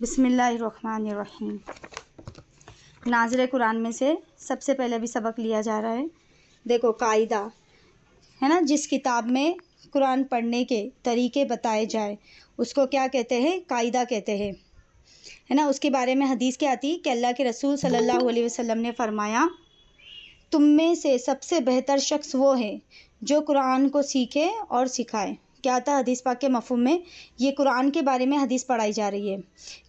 بسم اللہ الرحمن الرحیم۔ ناظر قرآن میں سے سب سے پہلے بھی سبق لیا جا رہا ہے۔ دیکھو قاعدہ ہے نا، جس کتاب میں قرآن پڑھنے کے طریقے بتائے جائے اس کو کیا کہتے ہیں؟ قاعدہ کہتے ہیں، ہے نا۔ اس کے بارے میں حدیث کیا آتی کہ اللہ کے رسول صلی اللہ علیہ وسلم نے فرمایا، تم میں سے سب سے بہتر شخص وہ ہے جو قرآن کو سیکھے اور سکھائے۔ کیا تھا حدیث پاک کے مفہوم میں؟ یہ قرآن کے بارے میں حدیث پڑھائی جا رہی ہے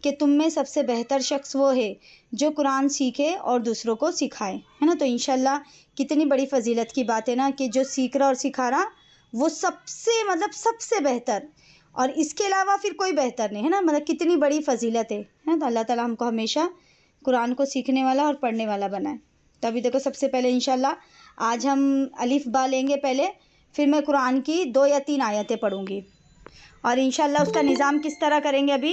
کہ تم میں سب سے بہتر شخص وہ ہے جو قرآن سیکھے اور دوسروں کو سکھائے، ہے نا۔ تو انشاءاللہ کتنی بڑی فضیلت کی بات ہے نا کہ جو سیکھ رہا اور سکھا رہا وہ سب سے بہتر، اور اس کے علاوہ پھر کوئی بہتر نہیں، ہے نا۔ مطلب کتنی بڑی فضیلت ہے تو اللہ تعالیٰ ہم کو ہمیشہ قرآن کو سیکھنے والا اور پڑھنے والا بنائے۔ تو ابھی دیکھو سب سے پہلے انشاءاللہ آج ہم الف با لیں گے پہلے، پھر میں قرآن کی 2 یا 3 آیتیں پڑھوں گی، اور انشاءاللہ اس کا نظام کس طرح کریں گے ابھی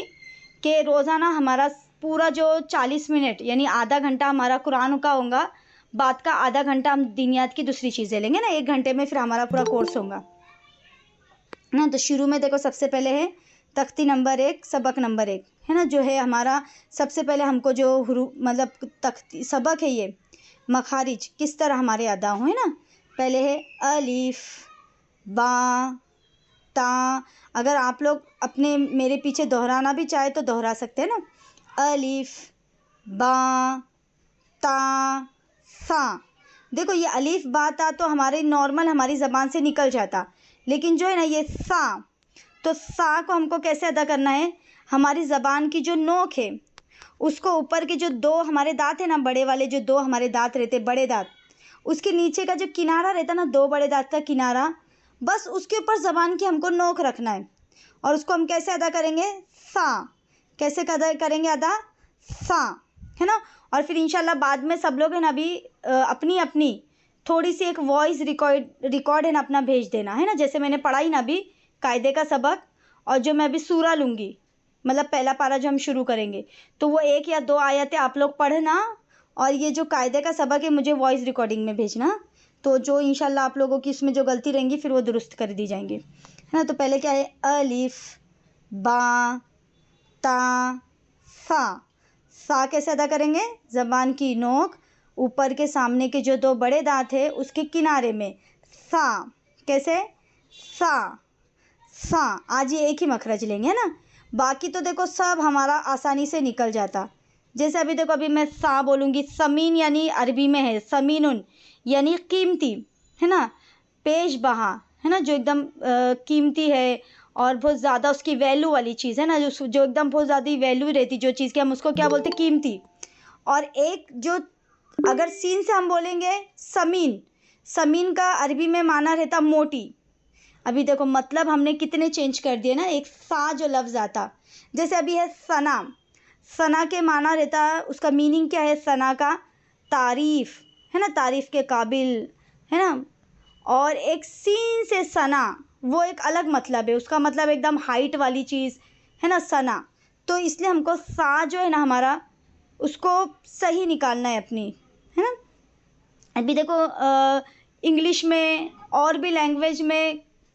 کہ روزانہ ہمارا پورا جو 40 منٹ یعنی آدھا گھنٹہ ہمارا قرآن کا ہوگا، بعد کا آدھا گھنٹہ ہم دینیات کی دوسری چیزیں لیں گے نا، 1 گھنٹے میں پھر ہمارا پورا کورس ہوگا نا۔ تو شروع میں دیکھو سب سے پہلے ہے تختی نمبر 1 سبق نمبر 1، ہے نا، جو ہے ہمارا سب سے پہلے ہم کو جو مطلب تختی سبق ہے، یہ مخارج کس طرح ہمارے ادا ہوئے نا۔ پہلے ہے الف با تا، اگر آپ لوگ اپنے میرے پیچھے دہرانا بھی چاہے تو دہرا سکتے ہیں نا۔ الف با تا سا، دیکھو یہ الف با تا تو ہمارے نارمل ہماری زبان سے نکل جاتا، لیکن جو ہے نا یہ سا، تو سا کو ہم کو کیسے ادا کرنا ہے؟ ہماری زبان کی جو نوک ہے اس کو اوپر کے جو 2 ہمارے دانت ہیں نا، بڑے والے جو 2 ہمارے دانت رہتے، بڑے دانت، اس کے نیچے کا جو کنارہ رہتا نا، 2 بڑے دانت کا کنارہ، بس اس کے اوپر زبان کی ہم کو نوک رکھنا ہے، اور اس کو ہم کیسے ادا کریں گے؟ سا، کیسے کریں گے ادا؟ سا، ہے نا۔ اور پھر انشاءاللہ بعد میں سب لوگ ہیں نا ابھی اپنی تھوڑی سی ایک وائس ریکارڈ ہے نا اپنا بھیج دینا، ہے نا، جیسے میں نے پڑھائی نا ابھی قاعدے کا سبق، اور جو میں ابھی سورہ لوں گی، مطلب پہلا پارہ جو ہم شروع کریں گے، تو وہ 1 یا 2 آیتیں آپ لوگ پڑھنا، اور یہ جو قاعدے کا سبق ہے مجھے وائس ریکارڈنگ میں بھیجنا، تو جو انشاءاللہ آپ لوگوں کی اس میں جو غلطی رہیں گی پھر وہ درست کر دی جائیں گی، ہے نا۔ تو پہلے کیا ہے؟ الف با تا سا، سا کیسے ادا کریں گے؟ زبان کی نوک اوپر کے سامنے کے جو 2 بڑے دانت ہے اس کے کنارے میں، سا، کیسے؟ سا سا، آج یہ ایک ہی مخرج لیں گے نا، باقی تو دیکھو سب ہمارا آسانی سے نکل جاتا۔ جیسے ابھی دیکھو ابھی میں سا بولوں گی، سمین یعنی عربی میں ہے سمینن یعنی قیمتی، ہے نا، پیش بہا، ہے نا، جو ایک دم قیمتی ہے اور بہت زیادہ اس کی ویلیو والی چیز ہے نا، جو ایک دم بہت زیادہ ویلیو رہتی جو چیز کی، ہم اس کو کیا بولتے؟ قیمتی۔ اور ایک جو اگر سین سے ہم بولیں گے سمین، سمین کا عربی میں معنی رہتا موٹی۔ ابھی دیکھو مطلب ہم نے کتنے چینج کر دیے نا، ایک سا جو لفظ آتا، جیسے ابھی ہے ثنا، ثنا کے معنی رہتا، اس کا میننگ کیا ہے ثنا کا؟ تعریف، ہے نا، تعریف کے قابل، ہے نا۔ اور ایک سین سے ثنا، وہ ایک الگ مطلب ہے، اس کا مطلب ایک دم ہائٹ والی چیز، ہے نا، ثنا۔ تو اس لیے ہم کو سا جو ہے نا ہمارا اس کو صحیح نکالنا ہے اپنی، ہے نا۔ ابھی دیکھو انگلش میں اور بھی لینگویج میں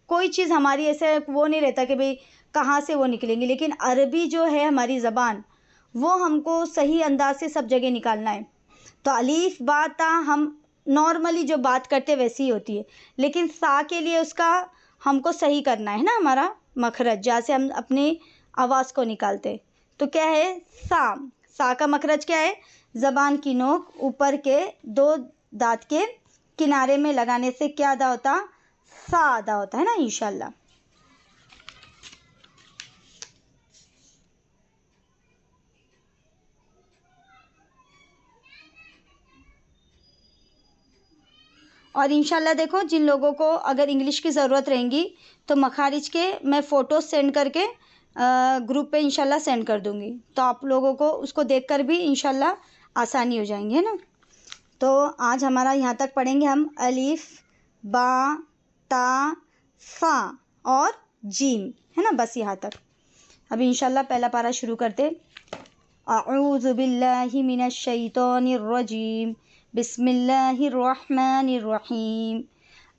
کوئی چیز ہماری ایسے وہ نہیں رہتا کہ بھئی کہاں سے وہ نکلیں گی، لیکن عربی جو ہے ہماری زبان وہ ہم کو صحیح انداز سے سب جگہ نکالنا ہے۔ تو الف با تا ہم نارملی جو بات کرتے ویسی ہی ہوتی ہے، لیکن سا کے لیے اس کا ہم کو صحیح کرنا ہے نا، ہمارا مخرج جہاں سے ہم اپنی آواز کو نکالتے، تو کیا ہے؟ سا، سا کا مخرج کیا ہے؟ زبان کی نوک اوپر کے 2 دانت کے کنارے میں لگانے سے کیا ادا ہوتا؟ سا ادا ہوتا ہے نا انشاءاللہ۔ اور انشاءاللہ دیکھو جن لوگوں کو اگر انگلش کی ضرورت رہیں گی تو مخارج کے میں فوٹوز سینڈ کر کے گروپ پہ انشاءاللہ سینڈ کر دوں گی، تو آپ لوگوں کو اس کو دیکھ کر بھی انشاءاللہ آسانی ہو جائیں گے نا۔ تو آج ہمارا یہاں تک پڑھیں گے ہم الف با تا سا اور جیم، ہے نا، بس یہاں تک۔ ابھی انشاءاللہ پہلا پارہ شروع کرتے۔ اعوذ باللہ من الشیطان الرجیم، بسم اللہ الرحمن الرحیم،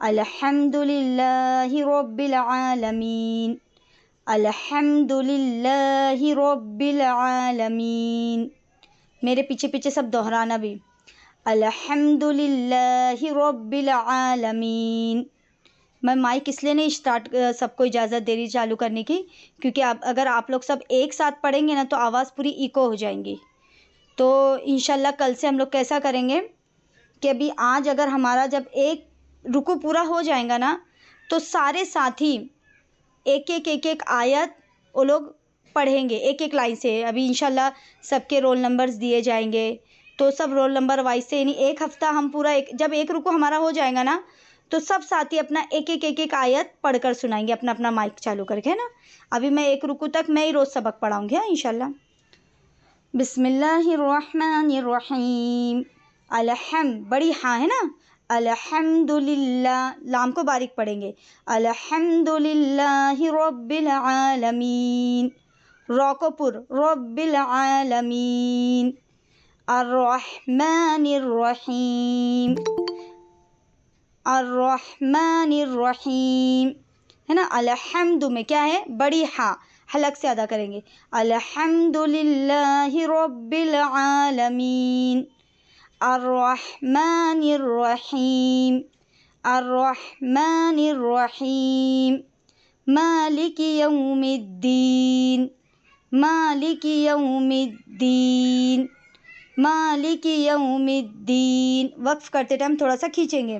الحمد للہ رب العالمین، الحمد للہ رب العالمین. میرے پیچھے پیچھے سب دہرانا بھی. الحمد للہ رب العالمین. میں مائک اس لیے نہیں سب کو اجازت دے رہی چالو کرنے کی، کیونکہ اگر آپ لوگ سب ایک ساتھ پڑھیں گے نا تو آواز پوری ایکو ہو جائیں گی. تو انشاءاللہ کل سے ہم لوگ کیسا کریں گے کہ ابھی آج اگر ہمارا جب ایک رکوع پورا ہو جائے گا نا تو سارے ساتھی ایک ایک آیت وہ لوگ پڑھیں گے ایک ایک لائن سے. ابھی انشاءاللہ سب کے رول نمبرز دیے جائیں گے تو سب رول نمبر وائز سے، یعنی ایک ہفتہ ہم پورا جب ایک رکوع ہمارا ہو جائے گا نا تو سب ساتھی اپنا ایک ایک آیت پڑھ کر سنائیں گے اپنا اپنا مائک چالو کر کے نا. ابھی میں ایک رکوع تک میں ہی روز سبق پڑھاؤں گی انشاءاللہ. بسم اللہ الرحمن الرحیم. بڑی ہاں ہے نا. الحمد للہ، لام کو باریک پڑھیں گے. الحمد للہ رب العالمین. را کو پر رب العالمین. الرحمن الرحیم. الرحمن الرحیم ہے نا. الحمد میں کیا ہے؟ بڑی ہاں حلق سے ادا کریں گے. الحمد للہ رب العالمین. الرحمن الرحیم. الرحمن الرحیم. مالک یوم الدین. مالک یوم الدین. مالک یوم الدین. وقف کرتے ٹائم تھوڑا سا کھینچیں گے.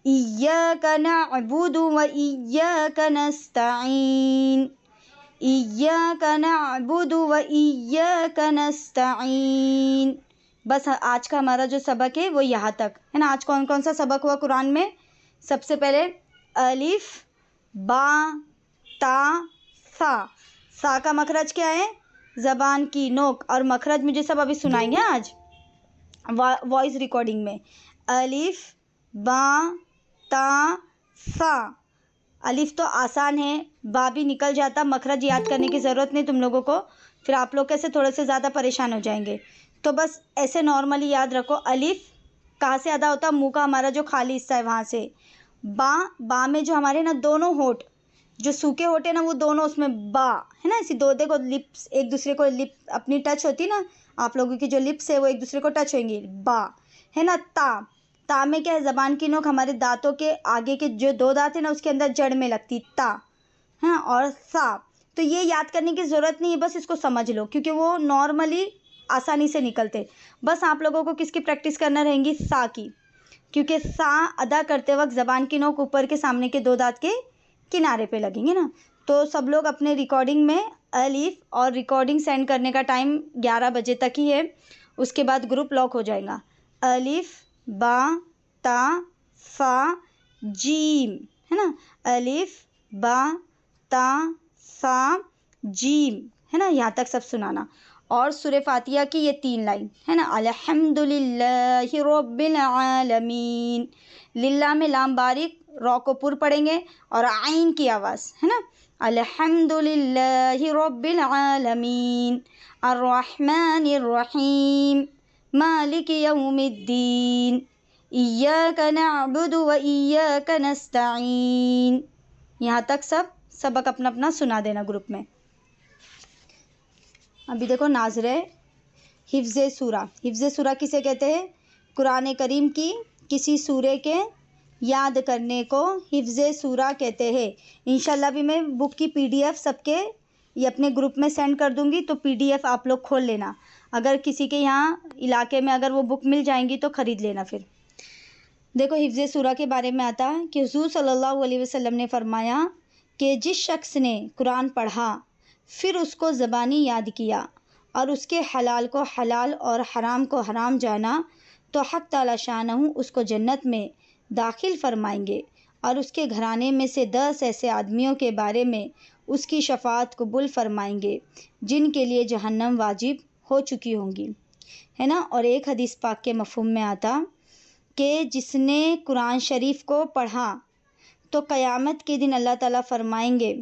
ایاک نعبد و ایاک نستعین. ایاک نعبد و ایاک نستعین. بس آج کا ہمارا جو سبق ہے وہ یہاں تک ہے نا. آج کون کون سا سبق ہوا قرآن میں؟ سب سے پہلے الف با تا سا. سا کا مخرج کیا ہے؟ زبان کی نوک، اور مخرج مجھے سب ابھی سنائیں گے آج وائس ریکارڈنگ میں. الف با تا سا. الف تو آسان ہے، با بھی نکل جاتا، مخرج یاد کرنے کی ضرورت نہیں تم لوگوں کو. پھر آپ لوگ کیسے تھوڑے سے زیادہ پریشان ہو جائیں گے. تو بس ایسے نارملی یاد رکھو. الف کہاں سے ادا ہوتا؟ منہ کا ہمارا جو خالی حصہ ہے وہاں سے. با میں جو ہمارے نا دونوں ہونٹ جو سوکھے ہوتے ہیں نا وہ دونوں اس میں با ہے نا. ایسی دو دیکھو لپس ایک دوسرے کو لپ اپنی ٹچ ہوتی نا، آپ لوگوں کی جو لپس ہے وہ ایک دوسرے کو ٹچ ہوئیں گی. با ہے نا. تا میں کیا ہے؟ زبان کی نوک ہمارے دانتوں کے آگے کے جو دو دانت ہیں نا اس کے اندر جڑ میں لگتی تا. ہاں. اور سا تو یہ یاد کرنے کی ضرورت نہیں ہے، بس اس کو سمجھ لو کیونکہ وہ نارملی آسانی سے نکلتے. بس آپ لوگوں کو کس کی پریکٹس کرنا رہیں گی؟ سا کی. کیونکہ سا ادا کرتے وقت زبان کی نوک اوپر کے سامنے کے دو دانت کے کنارے پہ لگیں گے نا. تو سب لوگ اپنے ریکارڈنگ میں الف، اور ریکارڈنگ سینڈ کرنے کا ٹائم 11 بجے تک ہی ہے، اس کے بعد گروپ لاک ہو جائے گا. الف با تا سا جیم ہے نا. الف با تا سا جیم ہے نا. یہاں تک سب سنانا. اور سورہ فاتحہ کی یہ 3 لائن ہے نا. الحمد للہ رب العالمین. للہ میں لام باریک، را کو پر پڑھیں گے اور عین کی آواز ہے نا. الحمد للہ رب العالمین. الرحمن الرحیم. مالک یوم الدین. ایاک نعبد و ایاک نستعین. یہاں تک سب سبق اپنا اپنا سنا دینا گروپ میں. ابھی دیکھو ناظرے، حفظ سورہ. حفظ سورہ کسے کہتے ہیں؟ قرآن کریم کی کسی سورے کے یاد کرنے کو حفظ سورہ کہتے ہیں. انشاءاللہ بھی میں بک کی PDF سب کے یہ اپنے گروپ میں سینڈ کر دوں گی، تو PDF آپ لوگ کھول لینا. اگر کسی کے یہاں علاقے میں اگر وہ بک مل جائیں گی تو خرید لینا. پھر دیکھو حفظ سورہ کے بارے میں آتا کہ حضور صلی اللہ علیہ وسلم نے فرمایا کہ جس شخص نے قرآن پڑھا پھر اس کو زبانی یاد کیا اور اس کے حلال کو حلال اور حرام کو حرام جانا تو حق تعالی شانہ اس کو جنت میں داخل فرمائیں گے، اور اس کے گھرانے میں سے 10 ایسے آدمیوں کے بارے میں اس کی شفاعت قبول فرمائیں گے جن کے لیے جہنم واجب ہو چکی ہوں گی ہے نا. اور ایک حدیث پاک کے مفہوم میں آتا کہ جس نے قرآن شریف کو پڑھا تو قیامت کے دن اللہ تعالیٰ فرمائیں گے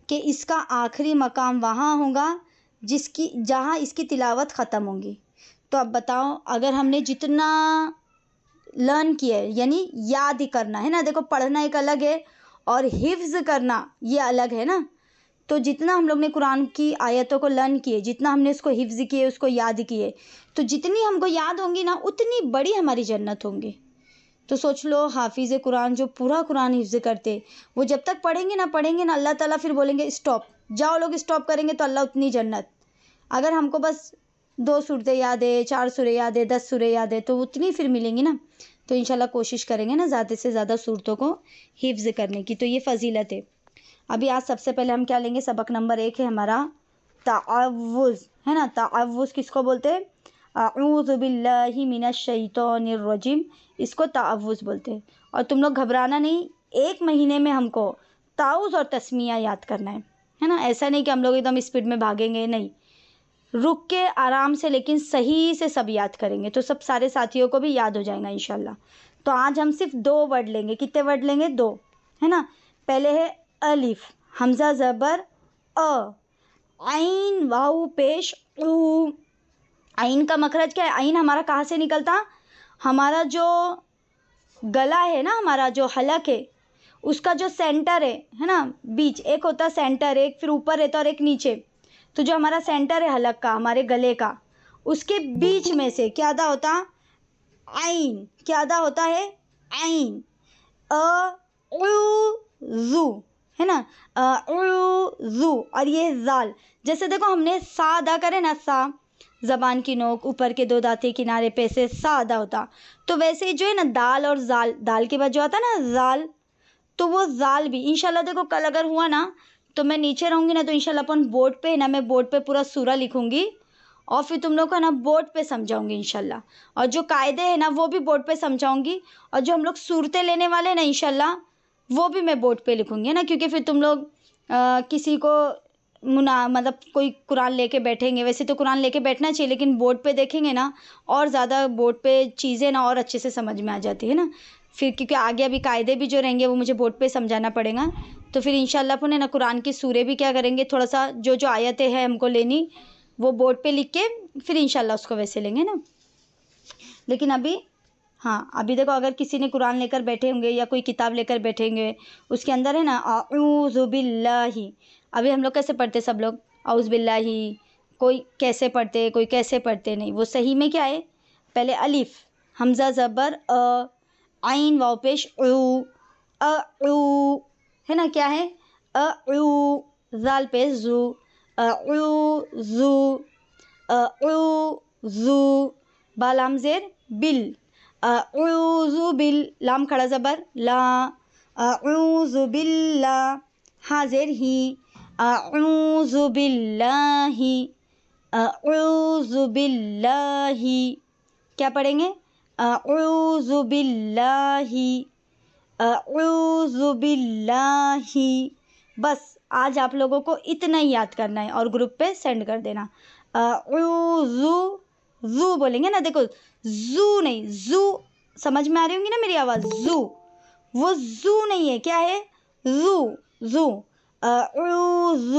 کہ اس کا آخری مقام وہاں ہوگا جہاں اس کی تلاوت ختم ہوگی. تو اب بتاؤ، اگر ہم نے جتنا لرن کیا ہے، یعنی یاد ہی کرنا ہے نا. دیکھو پڑھنا ایک الگ ہے اور حفظ کرنا یہ الگ ہے نا. تو جتنا ہم لوگ نے قرآن کی آیتوں کو لرن کیے، جتنا ہم نے اس کو حفظ کیے، اس کو یاد کیے، تو جتنی ہم کو یاد ہوں گی نا اتنی بڑی ہماری جنت ہوں گی۔ تو سوچ لو حافظ قرآن جو پورا قرآن حفظ کرتے، وہ جب تک پڑھیں گے نا اللہ تعالیٰ پھر بولیں گے اسٹاپ، جاؤ لوگ اسٹاپ کریں گے تو اللہ اتنی جنت۔ اگر ہم کو بس 2 سورتیں یاد ہے، 4 سوریں یاد ہے، 10 سوریں یاد ہے تو اتنی پھر ملیں گی نا۔ تو انشاءاللہ کوشش کریں گے نا زیادہ سے زیادہ صورتوں کو حفظ کرنے کی، تو یہ فضیلت ہے۔ ابھی آج سب سے پہلے ہم کیا لیں گے؟ سبق نمبر 1 ہے ہمارا تعوذ، ہے نا؟ تعوذ کس کو بولتے ہیں؟ اعوذ باللہ من الشیطان الرجیم، اس کو تعوذ بولتے ہیں۔ اور تم لوگ گھبرانا نہیں، 1 مہینے میں ہم کو تعوذ اور تسمیہ یاد کرنا ہے نا؟ ایسا نہیں کہ ہم لوگ ایک دم اسپیڈ میں بھاگیں گے، نہیں، رک کے آرام سے لیکن صحیح سے سب یاد کریں گے تو سب سارے ساتھیوں کو بھی یاد ہو جائے گا انشاءاللہ۔ تو آج ہم صرف 2 ورڈ لیں گے۔ کتنے ورڈ لیں گے؟ 2، ہے نا؟ پہلے ہے الف، حمزہ زبر عین واو پیش او۔ عین کا مخرج کیا ہے؟ عین ہمارا کہاں سے نکلتا؟ ہمارا جو گلا ہے نا، ہمارا جو حلق ہے اس کا جو سینٹر ہے نا، بیچ، ایک ہوتا سینٹر، ایک پھر اوپر رہتا اور ایک نیچے، تو جو ہمارا سینٹر ہے حلق کا، ہمارے گلے کا، اس کے بیچ میں سے کیا ادا ہوتا؟ عین۔ کیا ادا ہوتا ہے؟ عین۔ اعوذ، ہے نا؟ اعوذ۔ اور یہ زال، جیسے دیکھو ہم نے سا ادا کرے نا، سا زبان کی نوک اوپر کے 2 دانتیں کنارے پہ سے سا ادا ہوتا، تو ویسے ہی جو ہے نا دال اور زال، دال کے بعد جو آتا نا زال، تو وہ زال بھی انشاءاللہ دیکھو کل اگر ہوا نا تو میں نیچے رہوں گی نا تو انشاءاللہ اپن بورڈ پہ نا، میں بورڈ پہ پورا سورہ لکھوں گی اور پھر تم لوگ کو نا بورڈ پہ سمجھاؤں گی انشاءاللہ، اور جو قاعدے ہیں نا وہ بھی بورڈ پہ سمجھاؤں گی، اور جو ہم لوگ صورتیں لینے والے ہیں نا انشاءاللہ وہ بھی میں بورڈ پہ لکھوں گی نا، کیونکہ پھر تم لوگ کسی کو مطلب کوئی قرآن لے کے بیٹھیں گے، ویسے تو قرآن لے کے بیٹھنا چاہیے لیکن بورڈ پہ دیکھیں گے نا اور زیادہ بورڈ پہ چیزیں نا اور اچھے سے سمجھ میں آ جاتی ہے نا پھر، کیونکہ آگے ابھی قاعدے بھی جو رہیں گے وہ مجھے بورڈ پہ سمجھانا پڑے گا، تو پھر انشاءاللہ اپنے نا قرآن کی سورے بھی کیا کریں گے، تھوڑا سا جو جو آیتیں ہیں ہم کو لینی وہ بورڈ پہ لکھ کے پھر انشاءاللہ اس کو ویسے لیں گے نا۔ لیکن ابھی دیکھو اگر کسی نے قرآن لے کر بیٹھے ہوں گے یا کوئی کتاب لے کر بیٹھیں گے، اس کے اندر ہے نا اعوذ باللہ، ابھی ہم لوگ کیسے پڑھتے؟ سب لوگ اعوذ باللہ، کوئی کیسے پڑھتے، کوئی کیسے پڑھتے نہیں، وہ صحیح میں کیا ہے؟ پہلے الف، حمزہ زبر عین واو پیش او، اعو، ہے نا؟ کیا ہے؟ اعو، زال پیش زو، اعوذ، اعوذ، با لام زیر بل، اعوذ بل، لام کھڑا زبر لا، اعوذ باللہ، ہاں زیر ہی، اعوذ باللہ، اعوذ باللہ، کیا پڑھیں گے؟ اعوذ باللہ، اعوذ باللہ۔ بس آج آپ لوگوں کو اتنا ہی یاد کرنا ہے اور گروپ پہ سینڈ کر دینا۔ اعوذ، زو بولیں گے نا، دیکھو زو نہیں، زو، سمجھ میں آ رہی ہوں گی نا میری آواز؟ زو، وہ زو نہیں ہے، کیا ہے؟ زو، زو، اعوذ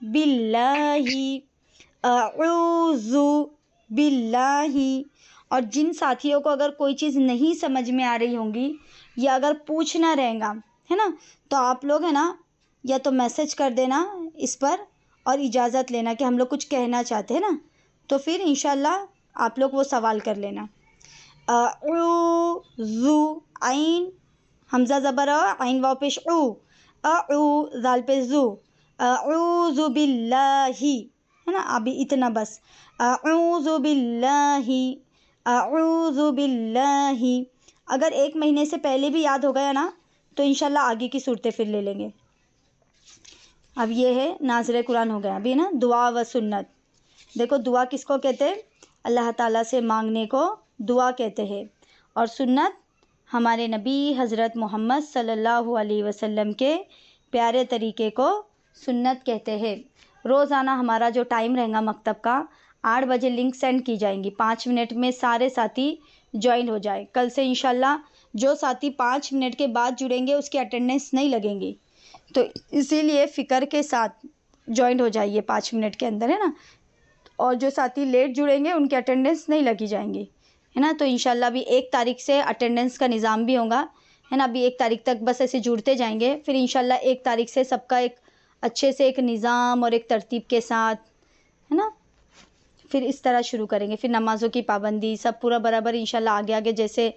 باللہ، اعوذ باللہ۔ اور جن ساتھیوں کو اگر کوئی چیز نہیں سمجھ میں آ رہی ہوں گی یا اگر پوچھنا رہے گا، ہے نا، تو آپ لوگ ہے نا یا تو میسج کر دینا اس پر اور اجازت لینا کہ ہم لوگ کچھ کہنا چاہتے ہیں نا، تو پھر انشاءاللہ آپ لوگ وہ سوال کر لینا۔ اعوذ، عین حمزہ زبر عین واو پیش او، اعو، زال پیش زو، اعوذ باللہ، ہے نا؟ ابھی اتنا بس، اعوذ باللہ، اعوذ باللہ۔ اگر 1 مہینے سے پہلے بھی یاد ہو گیا نا تو انشاءاللہ آگے کی صورتیں پھر لے لیں گے۔ اب یہ ہے ناظر قرآن ہو گیا، ابھی نا دعا و سنت۔ دیکھو دعا کس کو کہتے ہیں؟ اللہ تعالیٰ سے مانگنے کو دعا کہتے ہیں، اور سنت ہمارے نبی حضرت محمد صلی اللہ علیہ وسلم کے پیارے طریقے کو سنت کہتے ہیں۔ روزانہ ہمارا جو ٹائم رہے گا مکتب کا 8 بجے لنک سینڈ کی جائیں گی، 5 منٹ میں سارے ساتھی جوائن ہو جائے۔ کل سے انشاءاللہ جو ساتھی 5 منٹ کے بعد جڑیں گے اس کی اٹینڈنس نہیں لگیں گی، تو اسی لیے فکر کے ساتھ جوائن ہو جائیے 5 منٹ کے اندر، ہے نا؟ اور جو ساتھی لیٹ جڑیں گے ان کی اٹینڈنس نہیں لگی جائیں گی، ہے نا؟ تو انشاءاللہ ابھی 1 تاریخ سے اٹینڈنس کا نظام بھی ہوگا، ہے نا؟ ابھی 1 تاریخ تک بس ایسے جڑتے جائیں گے، پھر انشاءاللہ 1 تاریخ سے سب کا ایک اچھے سے ایک نظام اور ایک ترتیب کے ساتھ، ہے نا. پھر اس طرح شروع کریں گے. پھر نمازوں کی پابندی سب پورا برابر انشاءاللہ آگے آگے جیسے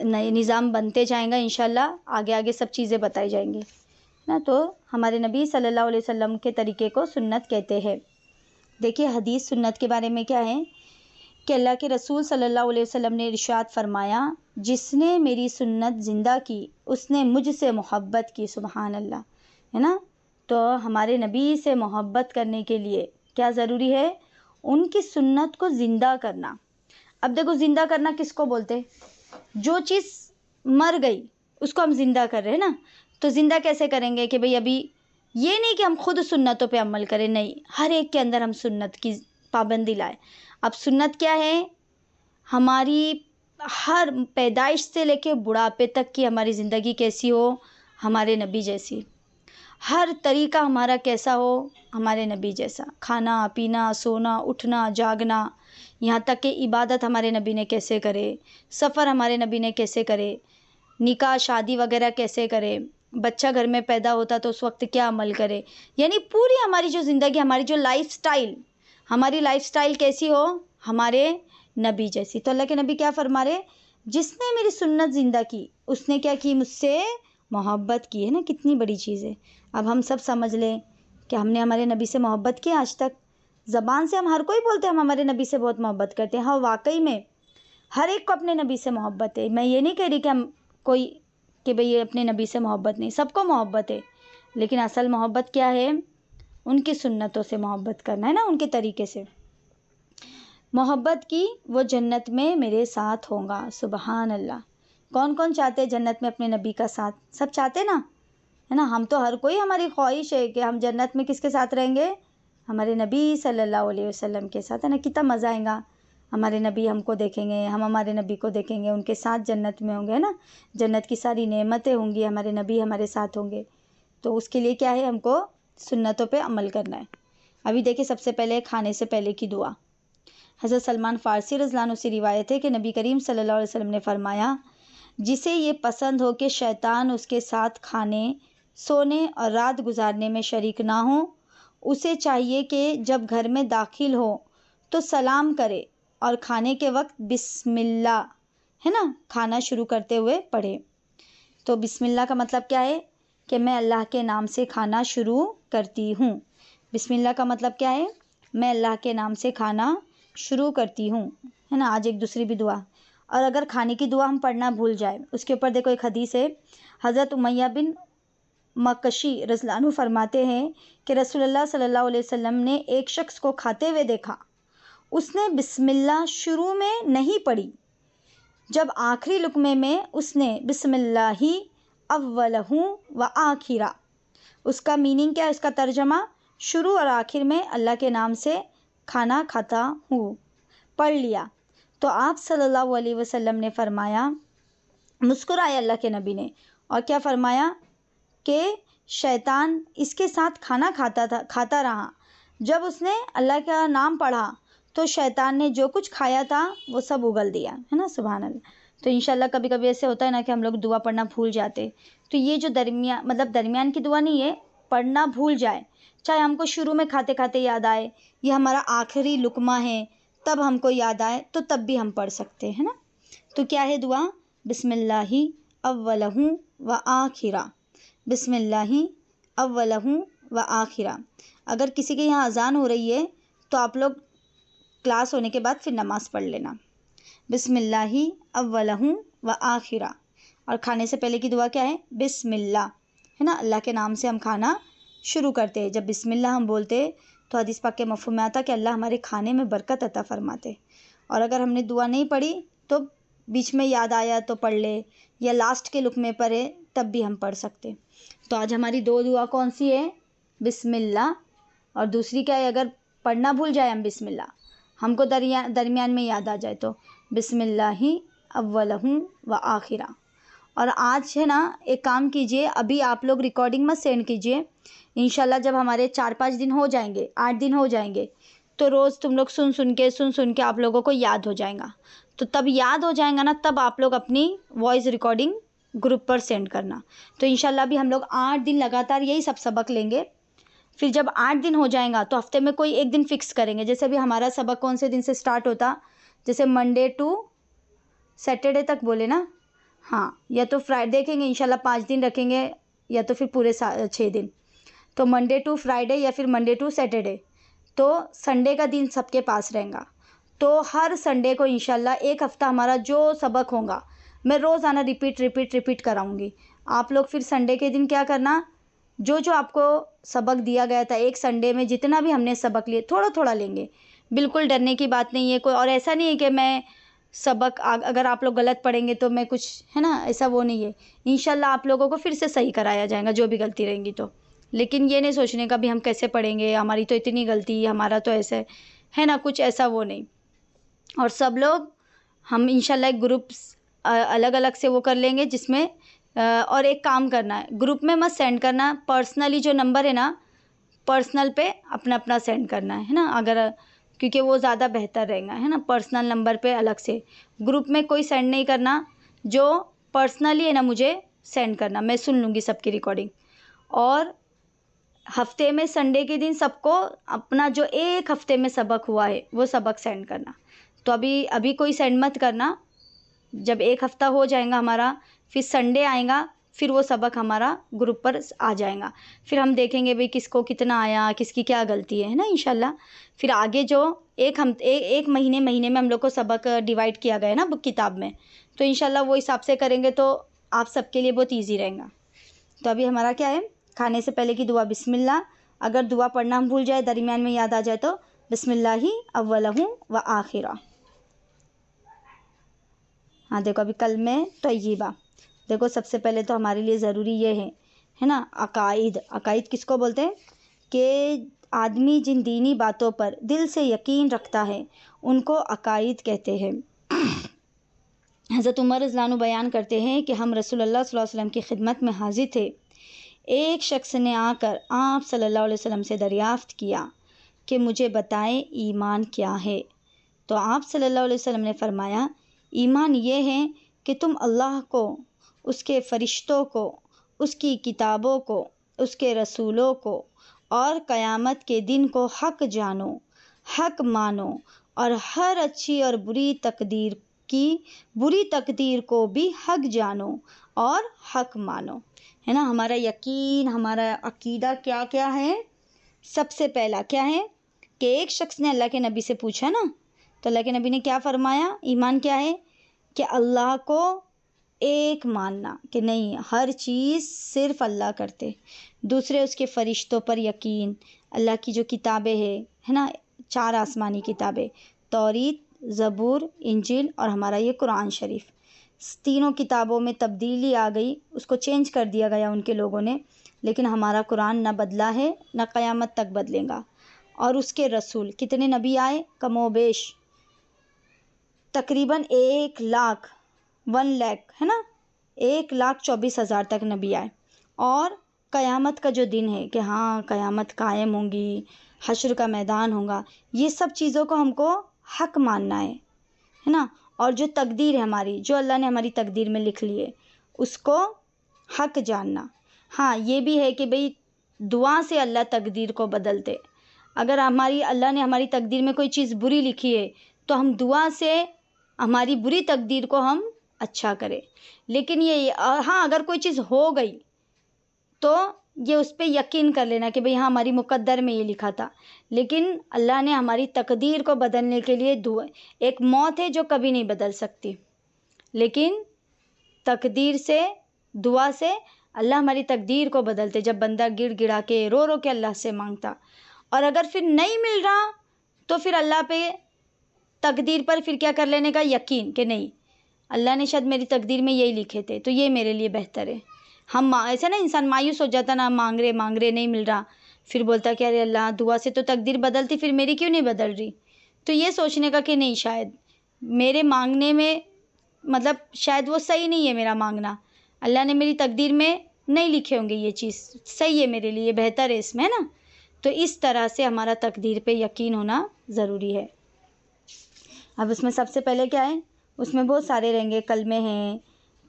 نئے نظام بنتے جائیں گا انشاءاللہ آگے آگے سب چیزیں بتائی جائیں گی نا. تو ہمارے نبی صلی اللہ علیہ وسلم کے طریقے کو سنت کہتے ہیں. دیکھیے حدیث سنت کے بارے میں کیا ہے کہ اللہ کے رسول صلی اللہ علیہ وسلم نے ارشاد فرمایا، جس نے میری سنت زندہ کی اس نے مجھ سے محبت کی. سبحان اللہ، ہے نا. تو ہمارے نبی سے محبت کرنے کے لیے کیا ضروری ہے؟ ان کی سنت کو زندہ کرنا. اب دیکھو زندہ کرنا کس کو بولتے؟ جو چیز مر گئی اس کو ہم زندہ کر رہے ہیں نا. تو زندہ کیسے کریں گے کہ بھئی ابھی یہ نہیں کہ ہم خود سنتوں پہ عمل کریں، نہیں، ہر ایک کے اندر ہم سنت کی پابندی لائیں. اب سنت کیا ہے؟ ہماری ہر پیدائش سے لے کے بڑھاپے تک کی ہماری زندگی کیسی ہو؟ ہمارے نبی جیسی. ہر طریقہ ہمارا کیسا ہو؟ ہمارے نبی جیسا. کھانا پینا، سونا اٹھنا جاگنا، یہاں تک کہ عبادت ہمارے نبی نے کیسے کرے، سفر ہمارے نبی نے کیسے کرے، نکاح شادی وغیرہ کیسے کرے، بچہ گھر میں پیدا ہوتا تو اس وقت کیا عمل کرے. یعنی پوری ہماری جو زندگی، ہماری جو لائف سٹائل کیسی ہو؟ ہمارے نبی جیسی. تو اللہ کے نبی کیا فرما رہے؟ جس نے میری سنت زندہ کی اس نے کیا کی؟ مجھ سے محبت کی. ہے نا، کتنی بڑی چیز ہے. اب ہم سب سمجھ لیں کہ ہم نے ہمارے نبی سے محبت کی. آج تک زبان سے ہم ہر کوئی بولتے ہیں ہم ہمارے نبی سے بہت محبت کرتے ہیں. ہاں واقعی میں ہر ایک کو اپنے نبی سے محبت ہے. میں یہ نہیں کہہ رہی کہ ہم کوئی کہ بھئی اپنے نبی سے محبت نہیں، سب کو محبت ہے. لیکن اصل محبت کیا ہے؟ ان کی سنتوں سے محبت کرنا، ہے نا، ان کے طریقے سے محبت کی. وہ جنت میں میرے ساتھ ہوں گا. سبحان اللہ. کون کون چاہتے ہیں جنت میں اپنے نبی کا ساتھ؟ سب چاہتے نا، ہے نا. ہم تو ہر کوئی، ہماری خواہش ہے کہ ہم جنت میں کس کے ساتھ رہیں گے؟ ہمارے نبی صلی اللہ علیہ وسلم کے ساتھ، ہے نا. کتنا مزہ آئے گا. ہمارے نبی ہم کو دیکھیں گے، ہم ہمارے نبی کو دیکھیں گے، ان کے ساتھ جنت میں ہوں گے، ہے نا. جنت کی ساری نعمتیں ہوں گی، ہمارے نبی ہمارے ساتھ ہوں گے. تو اس کے لیے کیا ہے؟ ہم کو سنتوں پہ عمل کرنا ہے. ابھی دیکھیں سب سے پہلے کھانے سے پہلے کی دعا. حضرت سلمان فارسی رضی اللہ عنہ سے روایت ہے کہ نبی کریم صلی اللہ علیہ وسلم نے فرمایا، جسے یہ پسند ہو کہ شیطان اس کے ساتھ کھانے، سونے اور رات گزارنے میں شریک نہ ہو، اسے چاہیے کہ جب گھر میں داخل ہو تو سلام کرے اور کھانے کے وقت بسم اللہ، ہے نا، کھانا شروع کرتے ہوئے پڑھے. تو بسم اللہ کا مطلب کیا ہے؟ کہ میں اللہ کے نام سے کھانا شروع کرتی ہوں. بسم اللہ کا مطلب کیا ہے؟ میں اللہ کے نام سے کھانا شروع کرتی ہوں، ہے نا. آج ایک دوسری بھی دعا. اور اگر کھانے کی دعا ہم پڑھنا بھول جائیں، اس کے اوپر دیکھو ایک حدیث ہے. حضرت امیہ بن مکشی رضی اللہ عنہ فرماتے ہیں کہ رسول اللہ صلی اللہ علیہ وسلم نے ایک شخص کو کھاتے ہوئے دیکھا. اس نے بسم اللہ شروع میں نہیں پڑھی. جب آخری لقمے میں اس نے بسم اللہ اولہ و آخرہ، اس کا میننگ کیا ہے؟ اس کا ترجمہ شروع اور آخر میں اللہ کے نام سے کھانا کھاتا ہوں، پڑھ لیا. تو آپ صلی اللہ علیہ وسلم نے فرمایا، مسکرائے اللہ کے نبی نے اور کیا فرمایا کہ شیطان اس کے ساتھ کھانا کھاتا رہا. جب اس نے اللہ کا نام پڑھا تو شیطان نے جو کچھ کھایا تھا وہ سب اگل دیا، ہے نا. سبحان اللہ. تو انشاءاللہ کبھی کبھی ایسے ہوتا ہے نا کہ ہم لوگ دعا پڑھنا بھول جاتے. تو یہ جو درمیان کی دعا نہیں ہے، پڑھنا بھول جائے، چاہے ہم کو شروع میں کھاتے کھاتے یاد آئے، یہ ہمارا آخری لقمہ ہے تب ہم کو یاد آئے تو تب بھی ہم پڑھ سکتے ہیں نا. تو کیا ہے دعا؟ بسم اللہ اولہ و آخرہ. بسم اللہ اولہ و آخرہ. اگر کسی کے یہاں اذان ہو رہی ہے تو آپ لوگ کلاس ہونے کے بعد پھر نماز پڑھ لینا. بسم اللہ اولہ و آخرہ. اور کھانے سے پہلے کی دعا کیا ہے؟ بسم اللہ، ہے نا. اللہ کے نام سے ہم کھانا شروع کرتے ہیں. جب بسم اللہ ہم بولتے تو حدیث پاک کے مفہوم میں آتا کہ اللہ ہمارے کھانے میں برکت عطا فرماتے. اور اگر ہم نے دعا نہیں پڑھی تو بیچ میں یاد آیا تو پڑھ لے، یا لاسٹ کے لقمے پر ہے تب بھی ہم پڑھ سکتے. تو آج ہماری دو دعا کون سی ہے؟ بسم اللہ، اور دوسری کیا ہے؟ اگر پڑھنا بھول جائے ہم بسم اللہ، ہم کو درمیان میں یاد آ جائے تو بسم اللہ اولہ و آخرہ. اور آج ہے نا ایک کام کیجئے، ابھی آپ لوگ ریکارڈنگ مت سینڈ کیجئے. انشاءاللہ جب ہمارے 4-5 دن ہو جائیں گے، 8 دن ہو جائیں گے، تو روز تم لوگ سن کے آپ لوگوں کو یاد ہو جائیں گا. تو تب یاد ہو جائیں گا نا، تب آپ لوگ اپنی وائس ریکارڈنگ گروپ پر سینڈ کرنا. تو انشاءاللہ بھی ہم لوگ 8 دن لگاتار یہی سب سبق لیں گے. پھر جب 8 دن ہو جائیں گا تو ہفتے میں کوئی ایک دن فکس کریں گے. جیسے ابھی ہمارا سبق کون سے دن سے سٹارٹ ہوتا, جیسے منڈے ٹو سیٹرڈے تک بولے نا, ہاں, یا تو فرائیڈے دیکھیں گے انشاءاللہ 5 دن رکھیں گے یا تو پھر پورے 6 دن. تو منڈے ٹو فرائیڈے یا پھر منڈے ٹو سیٹرڈے. تو سنڈے کا دن سب کے پاس رہیں گا. تو ہر سنڈے کو انشاءاللہ ایک ہفتہ ہمارا جو سبق ہوگا میں روزانہ ریپیٹ کراؤں گی. آپ لوگ پھر سنڈے کے دن کیا کرنا, جو آپ کو سبق دیا گیا تھا ایک سنڈے میں جتنا بھی ہم نے سبق لیے تھوڑا تھوڑا لیں گے. بالکل ڈرنے کی بات نہیں ہے کوئی, اور ایسا نہیں ہے کہ میں سبق اگر آپ لوگ غلط پڑھیں گے تو میں کچھ ہے نا, ایسا وہ نہیں ہے. انشاءاللہ آپ لوگوں کو پھر سے صحیح کرایا جائے گا جو بھی غلطی رہیں گی تو. لیکن یہ نہیں سوچنے کا بھی ہم کیسے پڑھیں گے, ہماری تو اتنی غلطی, ہمارا تو ایسے ہے نا, کچھ ایسا وہ نہیں. اور سب لوگ ہم انشاءاللہ ایک گروپ الگ الگ سے وہ کر لیں گے جس میں, اور ایک کام کرنا ہے, گروپ میں مت سینڈ کرنا, پرسنلی جو نمبر ہے نا پرسنل پہ اپنا اپنا سینڈ کرنا ہے نا, اگر کیونکہ وہ زیادہ بہتر رہے گا ہے نا. پرسنل نمبر پہ الگ سے, گروپ میں کوئی سینڈ نہیں کرنا, جو پرسنلی ہے نا مجھے سینڈ کرنا, میں سن لوں گی سب کی ریکارڈنگ. اور ہفتے میں سنڈے کے دن سب کو اپنا جو ایک ہفتے میں سبق ہوا ہے وہ سبق سینڈ کرنا. تو ابھی کوئی سینڈ مت کرنا, جب ایک ہفتہ ہو جائے گا ہمارا پھر سنڈے آئے گا, پھر وہ سبق ہمارا گروپ پر آ جائے گا. پھر ہم دیکھیں گے بھئی کس کو کتنا آیا, کس کی کیا غلطی ہے نا انشاءاللہ. پھر آگے جو ایک مہینے میں ہم لوگ کو سبق ڈیوائڈ کیا گیا ہے نا بک کتاب میں, تو انشاءاللہ وہ حساب سے کریں گے تو آپ سب کے لیے بہت ایزی رہے گا. تو ابھی ہمارا کیا ہے, کھانے سے پہلے کی دعا بسم اللہ. اگر دعا پڑھنا ہم بھول جائے, درمیان میں یاد آ جائے تو بسم اللہ اولہ و آخرہ. ہاں دیکھو ابھی کلمہ طیبہ, دیکھو سب سے پہلے تو ہمارے لیے ضروری یہ ہے نا عقائد. عقائد کس کو بولتے ہیں کہ آدمی جن دینی باتوں پر دل سے یقین رکھتا ہے ان کو عقائد کہتے ہیں. حضرت عمر رضی اللہ عنہ بیان کرتے ہیں کہ ہم رسول اللہ صلی اللہ علیہ وسلم کی خدمت میں حاضر تھے. ایک شخص نے آ کر آپ صلی اللہ علیہ وسلم سے دریافت کیا کہ مجھے بتائیں ایمان کیا ہے. تو آپ صلی اللہ علیہ وسلم نے فرمایا, ایمان یہ ہے کہ تم اللہ کو, اس کے فرشتوں کو, اس کی کتابوں کو, اس کے رسولوں کو اور قیامت کے دن کو حق جانو, حق مانو, اور ہر اچھی اور بری تقدیر کو بھی حق جانو اور حق مانو. ہے نا, ہمارا یقین, ہمارا عقیدہ کیا کیا ہے. سب سے پہلا کیا ہے کہ ایک شخص نے اللہ کے نبی سے پوچھا نا, تو اللہ کے نبی نے کیا فرمایا, ایمان کیا ہے کہ اللہ کو ایک ماننا کہ نہیں, ہر چیز صرف اللہ کرتے. دوسرے اس کے فرشتوں پر یقین, اللہ کی جو کتابیں ہے نا 4 آسمانی کتابیں, توریت, زبور, انجیل اور ہمارا یہ قرآن شریف, تینوں کتابوں میں تبدیلی آ گئی, اس کو چینج کر دیا گیا ان کے لوگوں نے, لیکن ہمارا قرآن نہ بدلا ہے نہ قیامت تک بدلے گا. اور اس کے رسول کتنے نبی آئے, کم و بیش تقریباً 1 لاکھ ہے نا, 1,24,000 تک نبی آئے. اور قیامت کا جو دن ہے کہ ہاں قیامت قائم ہوں گی, حشر کا میدان ہوگا, یہ سب چیزوں کو ہم کو حق ماننا ہے نا. اور جو تقدیر ہے ہماری, جو اللہ نے ہماری تقدیر میں لکھ لی ہے, اس کو حق جاننا. ہاں یہ بھی ہے کہ بھئی دعا سے اللہ تقدیر کو بدلتے. اگر اللہ نے ہماری تقدیر میں کوئی چیز بری لکھی ہے تو ہم دعا سے ہماری بری تقدیر کو ہم اچھا کریں. لیکن یہ ہاں اگر کوئی چیز ہو گئی تو یہ اس پہ یقین کر لینا کہ بھئی ہاں ہماری مقدر میں یہ لکھا تھا. لیکن اللہ نے ہماری تقدیر کو بدلنے کے لیے ایک موت ہے جو کبھی نہیں بدل سکتی, لیکن تقدیر سے, دعا سے اللہ ہماری تقدیر کو بدلتے. جب بندہ گڑ گڑا کے رو رو کے اللہ سے مانگتا, اور اگر پھر نہیں مل رہا تو پھر اللہ پہ تقدیر پر پھر کیا کر لینے کا یقین کہ نہیں, اللہ نے شاید میری تقدیر میں یہی لکھے تھے تو یہ میرے لیے بہتر ہے. ہم ایسے نا انسان مایوس ہو جاتا نا, مانگ رہے نہیں مل رہا, پھر بولتا کہ ارے اللہ دعا سے تو تقدیر بدلتی, پھر میری کیوں نہیں بدل رہی. تو یہ سوچنے کا کہ نہیں, شاید میرے مانگنے میں مطلب شاید وہ صحیح نہیں ہے میرا مانگنا, اللہ نے میری تقدیر میں نہیں لکھے ہوں گے یہ چیز, صحیح ہے میرے لیے, بہتر ہے اس میں نا. تو اس طرح سے ہمارا تقدیر پہ یقین ہونا ضروری ہے. اب اس میں سب سے پہلے کیا ہے, اس میں بہت سارے رہیں گے, کلمے ہیں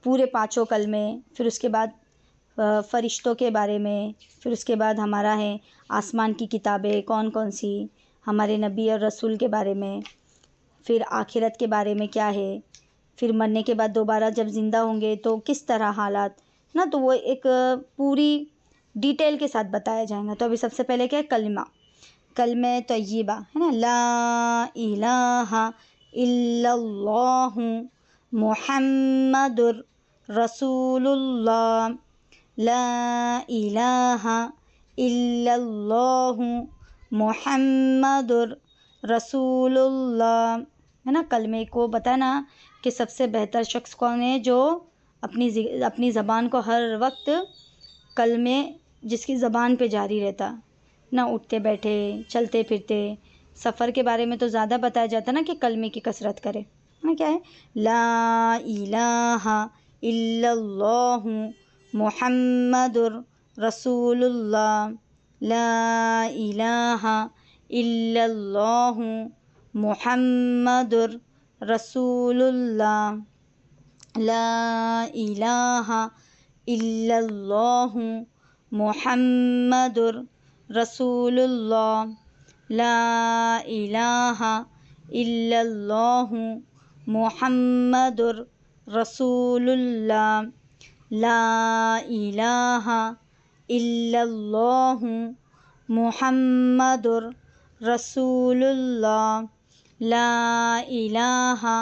پورے 5 کلمے, پھر اس کے بعد فرشتوں کے بارے میں، پھر اس کے بعد ہمارا ہے آسمان کی کتابیں کون کون سی، ہمارے نبی اور رسول کے بارے میں، پھر آخرت کے بارے میں کیا ہے، پھر مرنے کے بعد دوبارہ جب زندہ ہوں گے تو کس طرح حالات نا، تو وہ ایک پوری ڈیٹیل کے ساتھ بتایا جائے گا۔ تو ابھی سب سے پہلے کیا ہے، کلمہ طیبہ ہے نا، لا الہ الا اللہ محمد رسول اللہ، لا الہ الا اللہ محمد رسول اللہ، ہے نا۔ کلمے کو بتانا کہ سب سے بہتر شخص کون ہے، جو اپنی زبان کو ہر وقت کلمے جس کی زبان پہ جاری رہتا، نہ اٹھتے بیٹھے چلتے پھرتے، سفر کے بارے میں تو زیادہ بتایا جاتا نا کہ کلمے کی کثرت کرے نا، کیا ہے، لا الہ الا اللہ محمد رسول اللہ، لا الہ الا اللہ محمد رسول اللہ، لا الہ الا اللہ محمد رسول اللہ، لا الہ الا اللہ محمد رسول اللہ، لا الہ الا اللہ محمد رسول اللہ، لا الہ